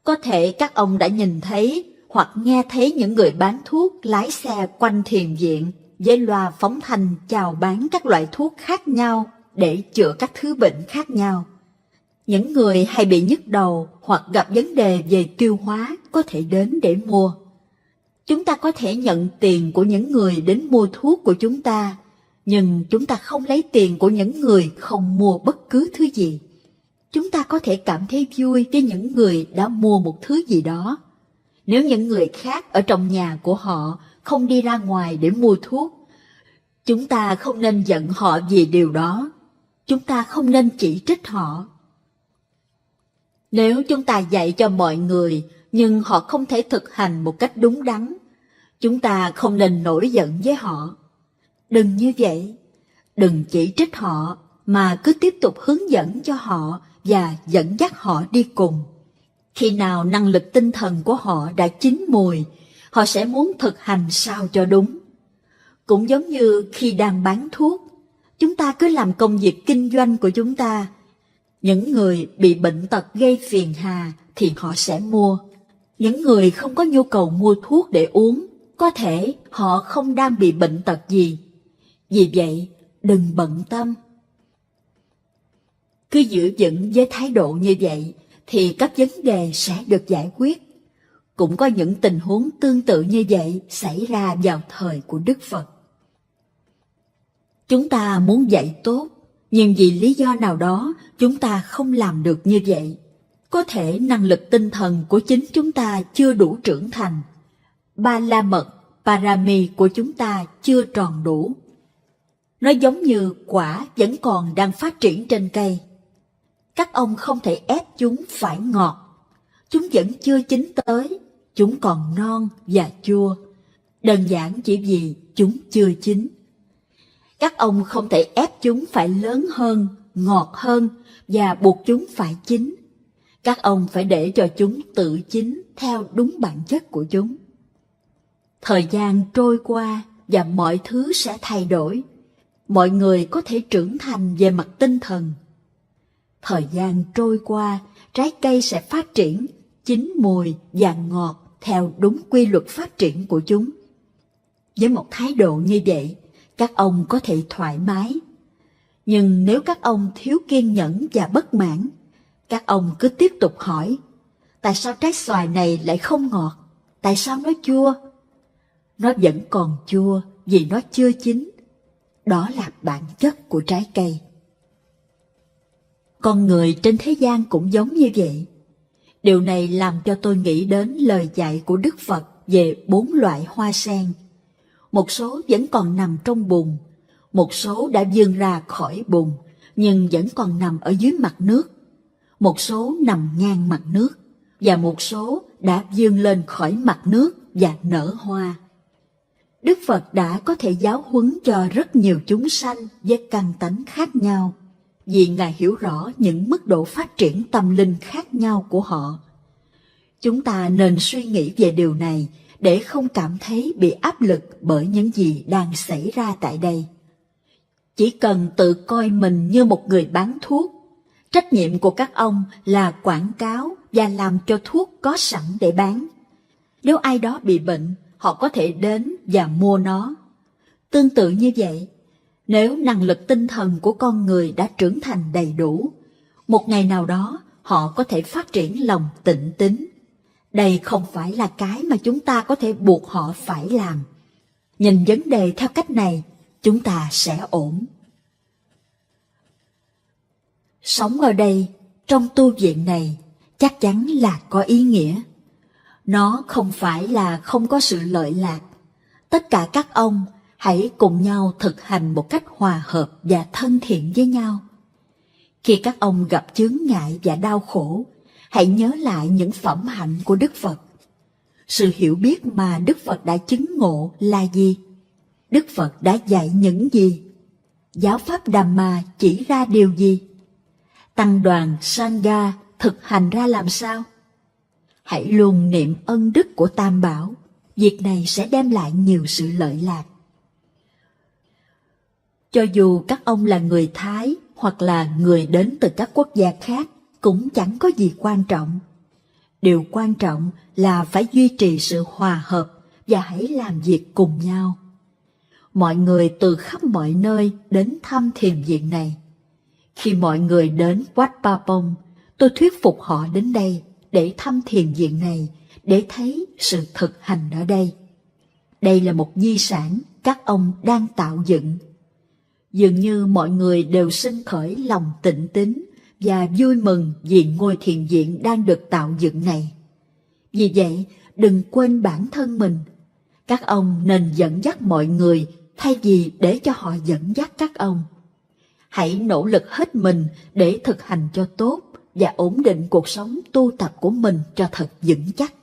Có thể các ông đã nhìn thấy hoặc nghe thấy những người bán thuốc lái xe quanh thiền viện với loa phóng thanh chào bán các loại thuốc khác nhau để chữa các thứ bệnh khác nhau. Những người hay bị nhức đầu hoặc gặp vấn đề về tiêu hóa có thể đến để mua. Chúng ta có thể nhận tiền của những người đến mua thuốc của chúng ta, nhưng chúng ta không lấy tiền của những người không mua bất cứ thứ gì. Chúng ta có thể cảm thấy vui với những người đã mua một thứ gì đó. Nếu những người khác ở trong nhà của họ không đi ra ngoài để mua thuốc, chúng ta không nên giận họ vì điều đó. Chúng ta không nên chỉ trích họ. Nếu chúng ta dạy cho mọi người nhưng họ không thể thực hành một cách đúng đắn, chúng ta không nên nổi giận với họ. Đừng như vậy. Đừng chỉ trích họ mà cứ tiếp tục hướng dẫn cho họ và dẫn dắt họ đi cùng. Khi nào năng lực tinh thần của họ đã chín mùi, họ sẽ muốn thực hành sao cho đúng. Cũng giống như khi đang bán thuốc, chúng ta cứ làm công việc kinh doanh của chúng ta. Những người bị bệnh tật gây phiền hà thì họ sẽ mua. Những người không có nhu cầu mua thuốc để uống, có thể họ không đang bị bệnh tật gì. Vì vậy, đừng bận tâm. Cứ giữ vững với thái độ như vậy thì các vấn đề sẽ được giải quyết. Cũng có những tình huống tương tự như vậy xảy ra vào thời của Đức Phật. Chúng ta muốn dạy tốt, nhưng vì lý do nào đó chúng ta không làm được như vậy. Có thể năng lực tinh thần của chính chúng ta chưa đủ trưởng thành. Ba la mật, parami của chúng ta chưa tròn đủ. Nó giống như quả vẫn còn đang phát triển trên cây. Các ông không thể ép chúng phải ngọt. Chúng vẫn chưa chín tới, chúng còn non và chua. Đơn giản chỉ vì chúng chưa chín. Các ông không thể ép chúng phải lớn hơn, ngọt hơn và buộc chúng phải chín. Các ông phải để cho chúng tự chín theo đúng bản chất của chúng. Thời gian trôi qua và mọi thứ sẽ thay đổi. Mọi người có thể trưởng thành về mặt tinh thần. Thời gian trôi qua, trái cây sẽ phát triển, chín mùi và ngọt theo đúng quy luật phát triển của chúng. Với một thái độ như vậy, các ông có thể thoải mái. Nhưng nếu các ông thiếu kiên nhẫn và bất mãn, các ông cứ tiếp tục hỏi, tại sao trái xoài này lại không ngọt? Tại sao nó chua? Nó vẫn còn chua vì nó chưa chín. Đó là bản chất của trái cây. Con người trên thế gian cũng giống như vậy. Điều này làm cho tôi nghĩ đến lời dạy của Đức Phật về 4 loại hoa sen. Một số vẫn còn nằm trong bùn, một số đã vươn ra khỏi bùn nhưng vẫn còn nằm ở dưới mặt nước, một số nằm ngang mặt nước, và một số đã vươn lên khỏi mặt nước và nở hoa. Đức Phật đã có thể giáo huấn cho rất nhiều chúng sanh với căn tánh khác nhau, vì Ngài hiểu rõ những mức độ phát triển tâm linh khác nhau của họ. Chúng ta nên suy nghĩ về điều này để không cảm thấy bị áp lực bởi những gì đang xảy ra tại đây. Chỉ cần tự coi mình như một người bán thuốc. Trách nhiệm của các ông là quảng cáo và làm cho thuốc có sẵn để bán. Nếu ai đó bị bệnh, họ có thể đến và mua nó. Tương tự như vậy, nếu năng lực tinh thần của con người đã trưởng thành đầy đủ, một ngày nào đó họ có thể phát triển lòng tịnh tín. Đây không phải là cái mà chúng ta có thể buộc họ phải làm. Nhìn vấn đề theo cách này, chúng ta sẽ ổn. Sống ở đây, trong tu viện này, chắc chắn là có ý nghĩa. Nó không phải là không có sự lợi lạc. Tất cả các ông hãy cùng nhau thực hành một cách hòa hợp và thân thiện với nhau. Khi các ông gặp chướng ngại và đau khổ, hãy nhớ lại những phẩm hạnh của Đức Phật. Sự hiểu biết mà Đức Phật đã chứng ngộ là gì? Đức Phật đã dạy những gì? Giáo pháp Dhamma chỉ ra điều gì? Tăng đoàn Sangha thực hành ra làm sao? Hãy luôn niệm ân đức của Tam Bảo. Việc này sẽ đem lại nhiều sự lợi lạc. Cho dù các ông là người Thái hoặc là người đến từ các quốc gia khác, cũng chẳng có gì quan trọng. Điều quan trọng là phải duy trì sự hòa hợp và hãy làm việc cùng nhau. Mọi người từ khắp mọi nơi đến thăm thiền viện này. Khi mọi người đến Wat Papong, tôi thuyết phục họ đến đây để thăm thiền viện này, để thấy sự thực hành ở đây. Đây là một di sản các ông đang tạo dựng. Dường như mọi người đều sinh khởi lòng tịnh tín và vui mừng vì ngôi thiền viện đang được tạo dựng này. Vì vậy, đừng quên bản thân mình. Các ông nên dẫn dắt mọi người thay vì để cho họ dẫn dắt các ông. Hãy nỗ lực hết mình để thực hành cho tốt và ổn định cuộc sống tu tập của mình cho thật vững chắc.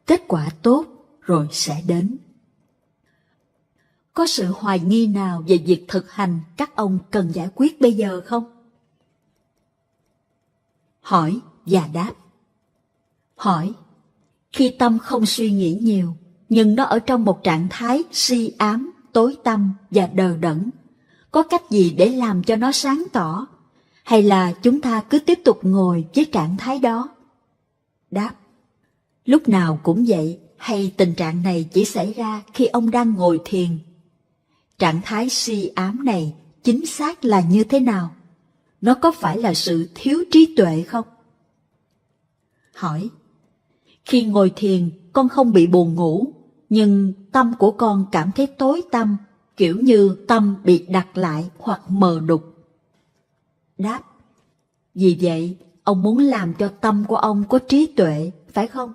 Kết quả tốt rồi sẽ đến. Có sự hoài nghi nào về việc thực hành các ông cần giải quyết bây giờ không? Hỏi và đáp. Hỏi: khi tâm không suy nghĩ nhiều, nhưng nó ở trong một trạng thái si ám, tối tăm và đờ đẫn, có cách gì để làm cho nó sáng tỏ? Hay là chúng ta cứ tiếp tục ngồi với trạng thái đó? Đáp: lúc nào cũng vậy, hay tình trạng này chỉ xảy ra khi ông đang ngồi thiền? Trạng thái si ám này chính xác là như thế nào? Nó có phải là sự thiếu trí tuệ không? Hỏi: khi ngồi thiền, con không bị buồn ngủ, nhưng tâm của con cảm thấy tối tăm, kiểu như tâm bị đặt lại hoặc mờ đục. Đáp: vì vậy, ông muốn làm cho tâm của ông có trí tuệ, phải không?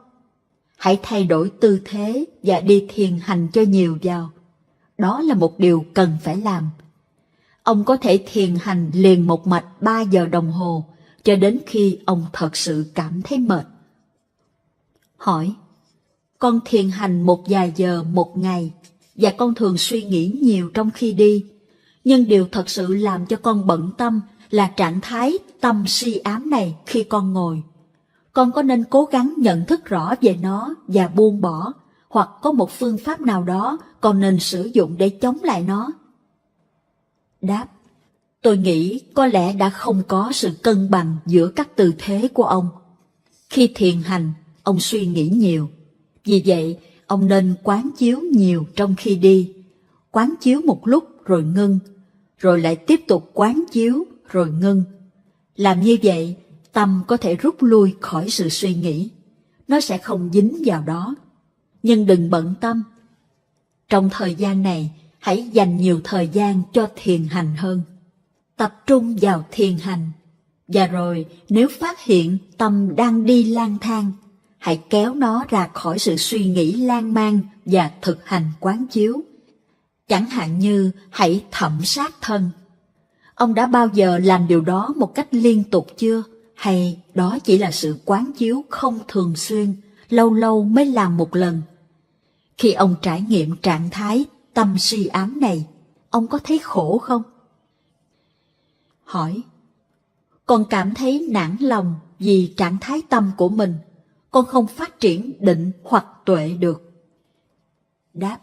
Hãy thay đổi tư thế và đi thiền hành cho nhiều vào. Đó là một điều cần phải làm. Ông có thể thiền hành liền một mạch 3 giờ đồng hồ, cho đến khi ông thật sự cảm thấy mệt. Hỏi: con thiền hành một vài giờ một ngày, và con thường suy nghĩ nhiều trong khi đi. Nhưng điều thật sự làm cho con bận tâm là trạng thái tâm si ám này khi con ngồi. Con có nên cố gắng nhận thức rõ về nó và buông bỏ, hoặc có một phương pháp nào đó con nên sử dụng để chống lại nó? Đáp: tôi nghĩ có lẽ đã không có sự cân bằng giữa các tư thế của ông. Khi thiền hành, ông suy nghĩ nhiều. Vì vậy, ông nên quán chiếu nhiều trong khi đi. Quán chiếu một lúc rồi ngưng, rồi lại tiếp tục quán chiếu rồi ngưng. Làm như vậy, tâm có thể rút lui khỏi sự suy nghĩ. Nó sẽ không dính vào đó. Nhưng đừng bận tâm. Trong thời gian này, hãy dành nhiều thời gian cho thiền hành hơn. Tập trung vào thiền hành. Và rồi, nếu phát hiện tâm đang đi lang thang, hãy kéo nó ra khỏi sự suy nghĩ lan man và thực hành quán chiếu. Chẳng hạn như hãy thẩm sát thân. Ông đã bao giờ làm điều đó một cách liên tục chưa? Hay đó chỉ là sự quán chiếu không thường xuyên, lâu lâu mới làm một lần? Khi ông trải nghiệm trạng thái tâm si ám này, ông có thấy khổ không? Hỏi: con cảm thấy nản lòng vì trạng thái tâm của mình. Con không phát triển định hoặc tuệ được. Đáp: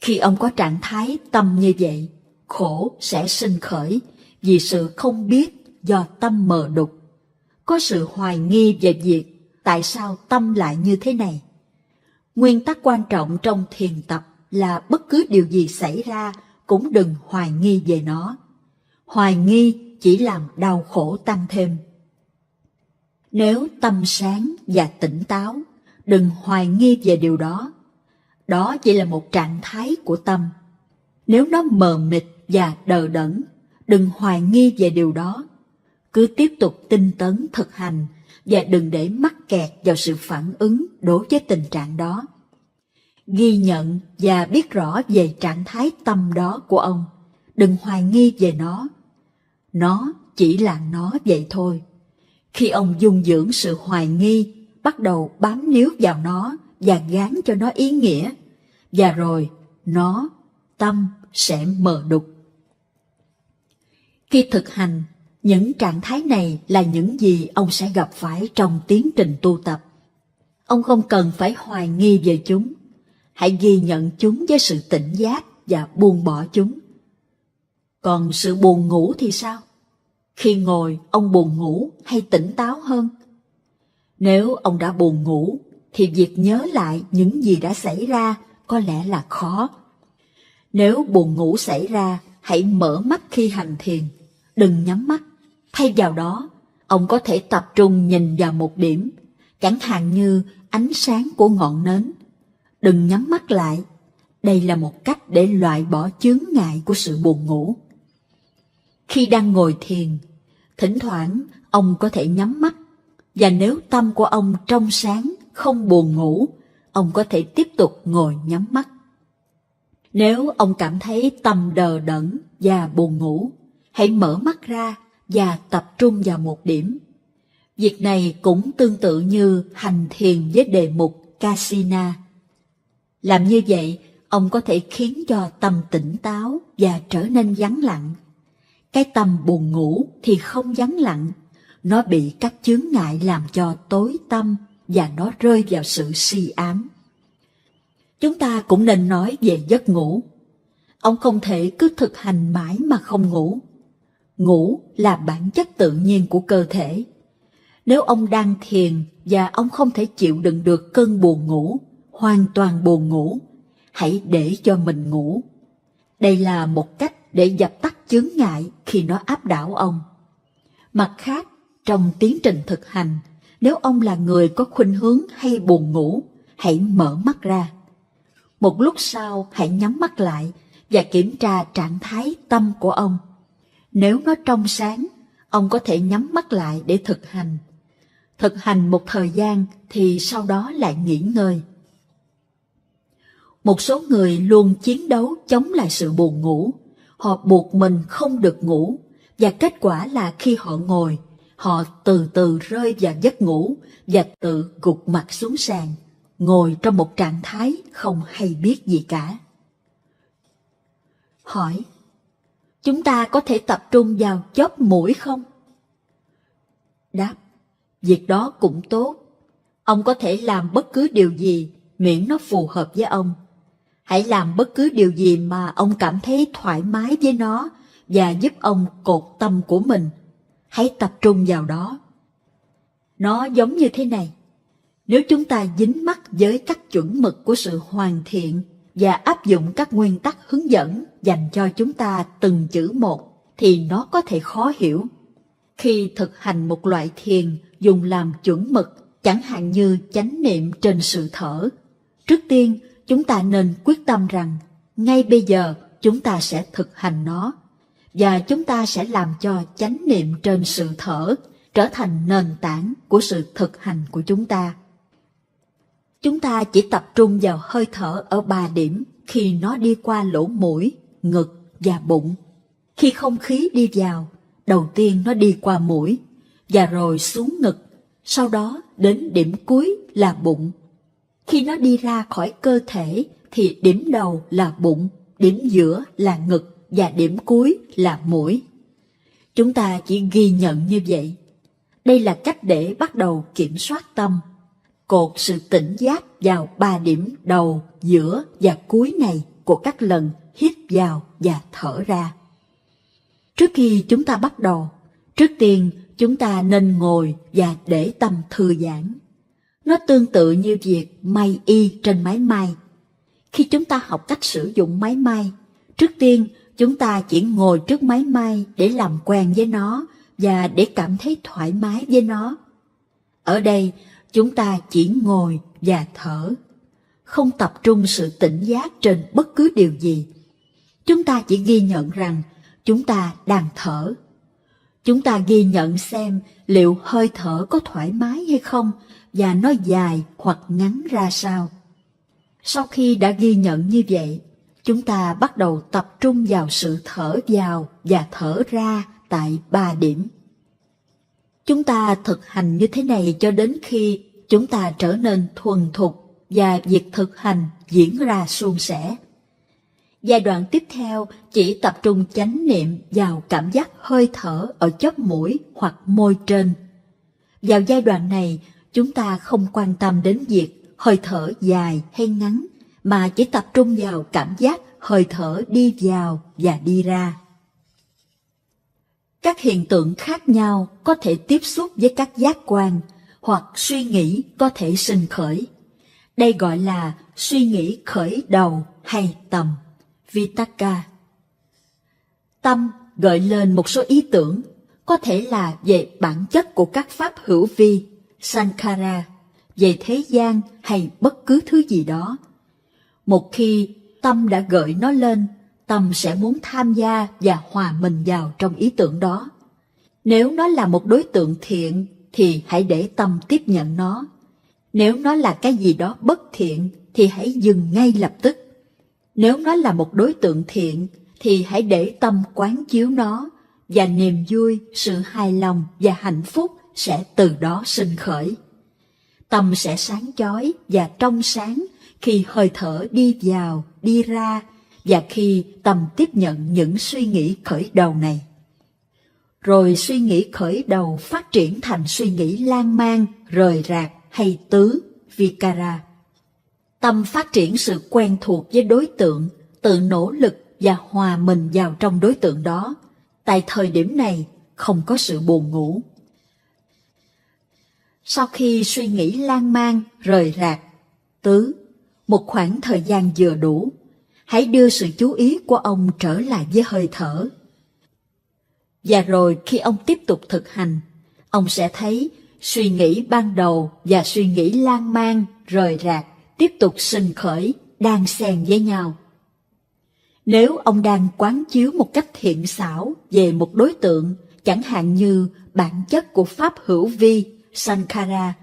khi ông có trạng thái tâm như vậy, khổ sẽ sinh khởi vì sự không biết do tâm mờ đục. Có sự hoài nghi về việc tại sao tâm lại như thế này. Nguyên tắc quan trọng trong thiền tập là bất cứ điều gì xảy ra cũng đừng hoài nghi về nó. Hoài nghi chỉ làm đau khổ tăng thêm. Nếu tâm sáng và tỉnh táo, đừng hoài nghi về điều đó. Đó chỉ là một trạng thái của tâm. Nếu nó mờ mịt và đờ đẫn, đừng hoài nghi về điều đó. Cứ tiếp tục tinh tấn thực hành và đừng để mắc kẹt vào sự phản ứng đối với tình trạng đó. Ghi nhận và biết rõ về trạng thái tâm đó của ông. Đừng hoài nghi về nó. Nó chỉ là nó vậy thôi. Khi ông dung dưỡng sự hoài nghi, bắt đầu bám níu vào nó và gán cho nó ý nghĩa, và rồi nó, tâm sẽ mờ đục. Khi thực hành, những trạng thái này là những gì ông sẽ gặp phải trong tiến trình tu tập. Ông không cần phải hoài nghi về chúng. Hãy ghi nhận chúng với sự tỉnh giác và buông bỏ chúng. Còn sự buồn ngủ thì sao? Khi ngồi, ông buồn ngủ hay tỉnh táo hơn? Nếu ông đã buồn ngủ, thì việc nhớ lại những gì đã xảy ra có lẽ là khó. Nếu buồn ngủ xảy ra, hãy mở mắt khi hành thiền, đừng nhắm mắt. Thay vào đó, ông có thể tập trung nhìn vào một điểm, chẳng hạn như ánh sáng của ngọn nến. Đừng nhắm mắt lại. Đây là một cách để loại bỏ chướng ngại của sự buồn ngủ. Khi đang ngồi thiền, thỉnh thoảng ông có thể nhắm mắt, và nếu tâm của ông trong sáng, không buồn ngủ, ông có thể tiếp tục ngồi nhắm mắt. Nếu ông cảm thấy tâm đờ đẫn và buồn ngủ, hãy mở mắt ra và tập trung vào một điểm. Việc này cũng tương tự như hành thiền với đề mục Kasina. Làm như vậy, ông có thể khiến cho tâm tỉnh táo và trở nên vắng lặng. Cái tâm buồn ngủ thì không vắng lặng, nó bị các chướng ngại làm cho tối tăm và nó rơi vào sự si ám. Chúng ta cũng nên nói về giấc ngủ. Ông không thể cứ thực hành mãi mà không ngủ. Ngủ là bản chất tự nhiên của cơ thể. Nếu ông đang thiền và ông không thể chịu đựng được cơn buồn ngủ, hoàn toàn buồn ngủ, hãy để cho mình ngủ. Đây là một cách để dập tắt chướng ngại khi nó áp đảo ông. Mặt khác, trong tiến trình thực hành, nếu ông là người có khuynh hướng hay buồn ngủ, hãy mở mắt ra. Một lúc sau, hãy nhắm mắt lại và kiểm tra trạng thái tâm của ông. Nếu nó trong sáng, ông có thể nhắm mắt lại để thực hành. Thực hành một thời gian thì sau đó lại nghỉ ngơi. Một số người luôn chiến đấu chống lại sự buồn ngủ. Họ buộc mình không được ngủ, và kết quả là khi họ ngồi, họ từ từ rơi vào giấc ngủ và tự gục mặt xuống sàn, ngồi trong một trạng thái không hay biết gì cả. Hỏi: Chúng ta có thể tập trung vào chóp mũi không? Đáp, việc đó cũng tốt. Ông có thể làm bất cứ điều gì miễn nó phù hợp với ông. Hãy làm bất cứ điều gì mà ông cảm thấy thoải mái với nó và giúp ông cột tâm của mình. Hãy tập trung vào đó. Nó giống như thế này. Nếu chúng ta dính mắc với các chuẩn mực của sự hoàn thiện và áp dụng các nguyên tắc hướng dẫn dành cho chúng ta từng chữ một, thì nó có thể khó hiểu. Khi thực hành một loại thiền dùng làm chuẩn mực, chẳng hạn như chánh niệm trên sự thở, trước tiên chúng ta nên quyết tâm rằng ngay bây giờ chúng ta sẽ thực hành nó, và chúng ta sẽ làm cho chánh niệm trên sự thở trở thành nền tảng của sự thực hành của chúng ta. Chúng ta chỉ tập trung vào hơi thở ở 3 điểm khi nó đi qua lỗ mũi, ngực và bụng. Khi không khí đi vào, đầu tiên nó đi qua mũi, và rồi xuống ngực, sau đó đến điểm cuối là bụng. Khi nó đi ra khỏi cơ thể thì điểm đầu là bụng, điểm giữa là ngực và điểm cuối là mũi. Chúng ta chỉ ghi nhận như vậy. Đây là cách để bắt đầu kiểm soát tâm, cột sự tỉnh giác vào 3 điểm đầu, giữa và cuối này của các lần hít vào và thở ra. Trước khi chúng ta bắt đầu, trước tiên chúng ta nên ngồi và để tâm thư giãn. Nó tương tự như việc may y trên máy may. Khi chúng ta học cách sử dụng máy may, trước tiên chúng ta chỉ ngồi trước máy may để làm quen với nó và để cảm thấy thoải mái với nó. Ở đây, chúng ta chỉ ngồi và thở, không tập trung sự tỉnh giác trên bất cứ điều gì. Chúng ta chỉ ghi nhận rằng chúng ta đang thở. Chúng ta ghi nhận xem liệu hơi thở có thoải mái hay không và nó dài hoặc ngắn ra sao. Sau khi đã ghi nhận như vậy, chúng ta bắt đầu tập trung vào sự thở vào và thở ra tại 3 điểm. Chúng ta thực hành như thế này cho đến khi chúng ta trở nên thuần thục và việc thực hành diễn ra suôn sẻ. Giai đoạn tiếp theo chỉ tập trung chánh niệm vào cảm giác hơi thở ở chóp mũi hoặc môi trên. Vào giai đoạn này, chúng ta không quan tâm đến việc hơi thở dài hay ngắn, mà chỉ tập trung vào cảm giác hơi thở đi vào và đi ra. Các hiện tượng khác nhau có thể tiếp xúc với các giác quan, hoặc suy nghĩ có thể sinh khởi. Đây gọi là suy nghĩ khởi đầu hay tầm, Vitakka. Tâm gợi lên một số ý tưởng, có thể là về bản chất của các pháp hữu vi, Sankhara, về thế gian hay bất cứ thứ gì đó. Một khi tâm đã gợi nó lên, tâm sẽ muốn tham gia và hòa mình vào trong ý tưởng đó. Nếu nó là một đối tượng thiện, thì hãy để tâm tiếp nhận nó. Nếu nó là cái gì đó bất thiện, thì hãy dừng ngay lập tức. Nếu nó là một đối tượng thiện, thì hãy để tâm quán chiếu nó, và niềm vui, sự hài lòng và hạnh phúc sẽ từ đó sinh khởi. Tâm sẽ sáng chói và trong sáng khi hơi thở đi vào, đi ra, và khi tâm tiếp nhận những suy nghĩ khởi đầu này. Rồi suy nghĩ khởi đầu phát triển thành suy nghĩ lan man, rời rạc hay tứ, Vikara. Tâm phát triển sự quen thuộc với đối tượng, tự nỗ lực và hòa mình vào trong đối tượng đó. Tại thời điểm này, không có sự buồn ngủ. Sau khi suy nghĩ lan man, rời rạc, tứ, một khoảng thời gian vừa đủ, hãy đưa sự chú ý của ông trở lại với hơi thở. Và rồi khi ông tiếp tục thực hành, ông sẽ thấy suy nghĩ ban đầu và suy nghĩ lan man, rời rạc tiếp tục sinh khởi, đan xen với nhau. Nếu ông đang quán chiếu một cách thiện xảo về một đối tượng, chẳng hạn như bản chất của pháp hữu vi, Sankhara,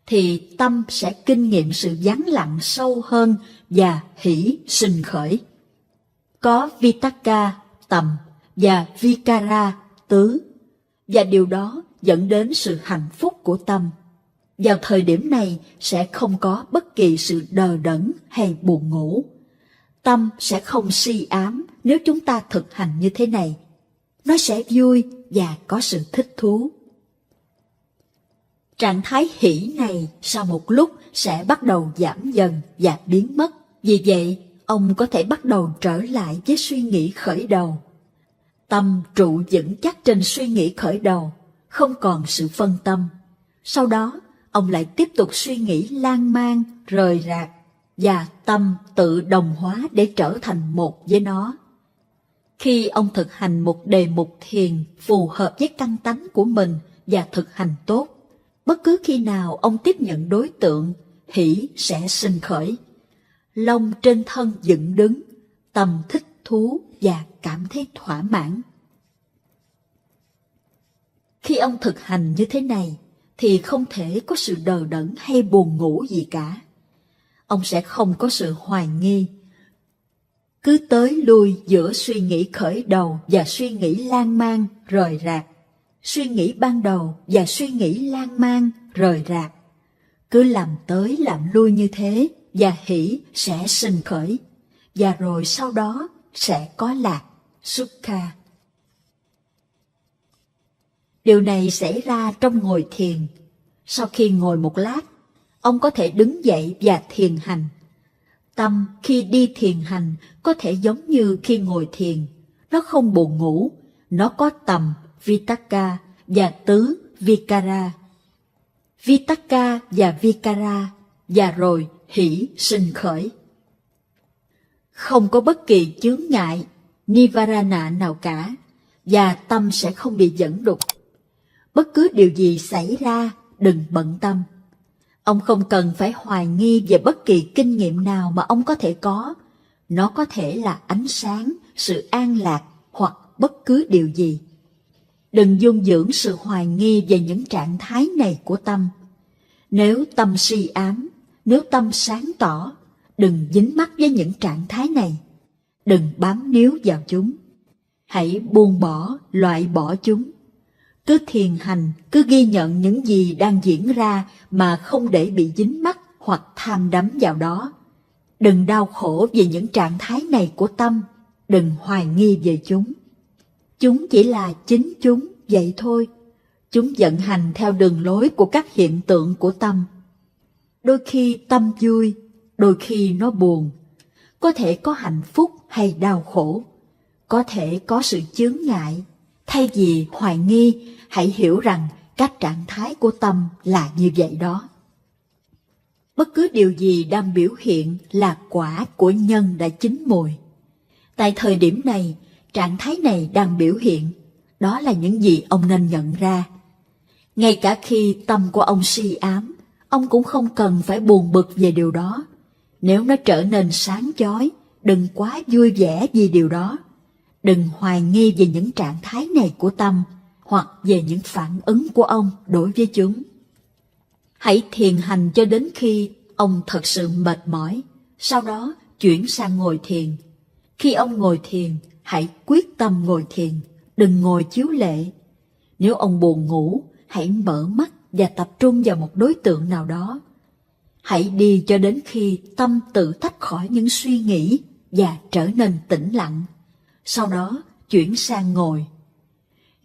thì tâm sẽ kinh nghiệm sự vắng lặng sâu hơn và hỷ sinh khởi. Có Vitakka, tầm, và Vikara, tứ, và điều đó dẫn đến sự hạnh phúc của tâm. Vào thời điểm này sẽ không có bất kỳ sự đờ đẫn hay buồn ngủ. Tâm sẽ không si ám nếu chúng ta thực hành như thế này, nó sẽ vui và có sự thích thú. Trạng thái hỷ này sau một lúc sẽ bắt đầu giảm dần và biến mất. Vì vậy, ông có thể bắt đầu trở lại với suy nghĩ khởi đầu. Tâm trụ vững chắc trên suy nghĩ khởi đầu, không còn sự phân tâm. Sau đó, ông lại tiếp tục suy nghĩ lan man, rời rạc, và tâm tự đồng hóa để trở thành một với nó. Khi ông thực hành một đề mục thiền phù hợp với căn tánh của mình và thực hành tốt, bất cứ khi nào ông tiếp nhận đối tượng, hỷ sẽ sinh khởi. Lông trên thân dựng đứng, tâm thích thú và cảm thấy thỏa mãn. Khi ông thực hành như thế này, thì không thể có sự đờ đẫn hay buồn ngủ gì cả. Ông sẽ không có sự hoài nghi. Cứ tới lui giữa suy nghĩ khởi đầu và suy nghĩ lan man, rời rạc. Suy nghĩ ban đầu và suy nghĩ lan man, rời rạc. Cứ làm tới làm lui như thế, và hỷ sẽ sinh khởi. Và rồi sau đó sẽ có lạc, sukha. Điều này xảy ra trong ngồi thiền. Sau khi ngồi một lát, ông có thể đứng dậy và thiền hành. Tâm khi đi thiền hành có thể giống như khi ngồi thiền. Nó không buồn ngủ, nó có tầm, vitakka, và tứ, vikara. Vitakka và vikara, và rồi hỷ sinh khởi. Không có bất kỳ chướng ngại, nivarana nào cả, và tâm sẽ không bị dẫn đục. Bất cứ điều gì xảy ra, đừng bận tâm. Ông không cần phải hoài nghi về bất kỳ kinh nghiệm nào mà ông có thể có. Nó có thể là ánh sáng, sự an lạc hoặc bất cứ điều gì. Đừng dung dưỡng sự hoài nghi về những trạng thái này của tâm. Nếu tâm si ám, nếu tâm sáng tỏ, đừng dính mắc với những trạng thái này. Đừng bám níu vào chúng. Hãy buông bỏ, loại bỏ chúng. Cứ thiền hành, cứ ghi nhận những gì đang diễn ra mà không để bị dính mắc hoặc tham đắm vào đó. Đừng đau khổ vì những trạng thái này của tâm, đừng hoài nghi về chúng. Chúng chỉ là chính chúng, vậy thôi. Chúng vận hành theo đường lối của các hiện tượng của tâm. Đôi khi tâm vui, đôi khi nó buồn. Có thể có hạnh phúc hay đau khổ. Có thể có sự chướng ngại. Thay vì hoài nghi, hãy hiểu rằng các trạng thái của tâm là như vậy đó. Bất cứ điều gì đang biểu hiện là quả của nhân đã chín mùi. Tại thời điểm này, trạng thái này đang biểu hiện. Đó là những gì ông nên nhận ra. Ngay cả khi tâm của ông si ám, ông cũng không cần phải buồn bực về điều đó. Nếu nó trở nên sáng chói, đừng quá vui vẻ vì điều đó. Đừng hoài nghi về những trạng thái này của tâm, hoặc về những phản ứng của ông đối với chúng. Hãy thiền hành cho đến khi ông thật sự mệt mỏi, sau đó chuyển sang ngồi thiền. Khi ông ngồi thiền, hãy quyết tâm ngồi thiền, đừng ngồi chiếu lệ. Nếu ông buồn ngủ, hãy mở mắt và tập trung vào một đối tượng nào đó. Hãy đi cho đến khi tâm tự tách khỏi những suy nghĩ và trở nên tĩnh lặng. Sau đó chuyển sang ngồi.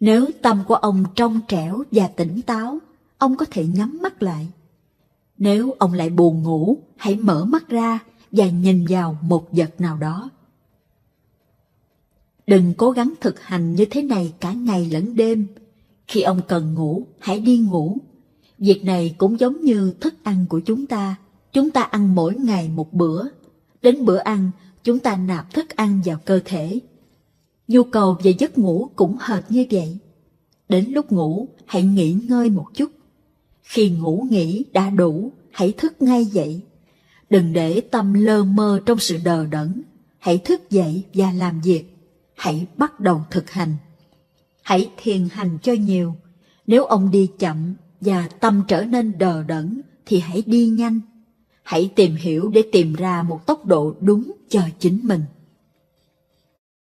Nếu tâm của ông trong trẻo và tỉnh táo, ông có thể nhắm mắt lại. Nếu ông lại buồn ngủ, hãy mở mắt ra và nhìn vào một vật nào đó. Đừng cố gắng thực hành như thế này cả ngày lẫn đêm. Khi ông cần ngủ, hãy đi ngủ. Việc này cũng giống như thức ăn của chúng ta. Chúng ta ăn mỗi ngày một bữa. Đến bữa ăn, chúng ta nạp thức ăn vào cơ thể. Nhu cầu về giấc ngủ cũng hệt như vậy. Đến lúc ngủ, hãy nghỉ ngơi một chút. Khi ngủ nghỉ đã đủ, hãy thức ngay dậy. Đừng để tâm lơ mơ trong sự đờ đẫn. Hãy thức dậy và làm việc. Hãy bắt đầu thực hành. Hãy thiền hành cho nhiều. Nếu ông đi chậm và tâm trở nên đờ đẫn, thì hãy đi nhanh. Hãy tìm hiểu để tìm ra một tốc độ đúng cho chính mình.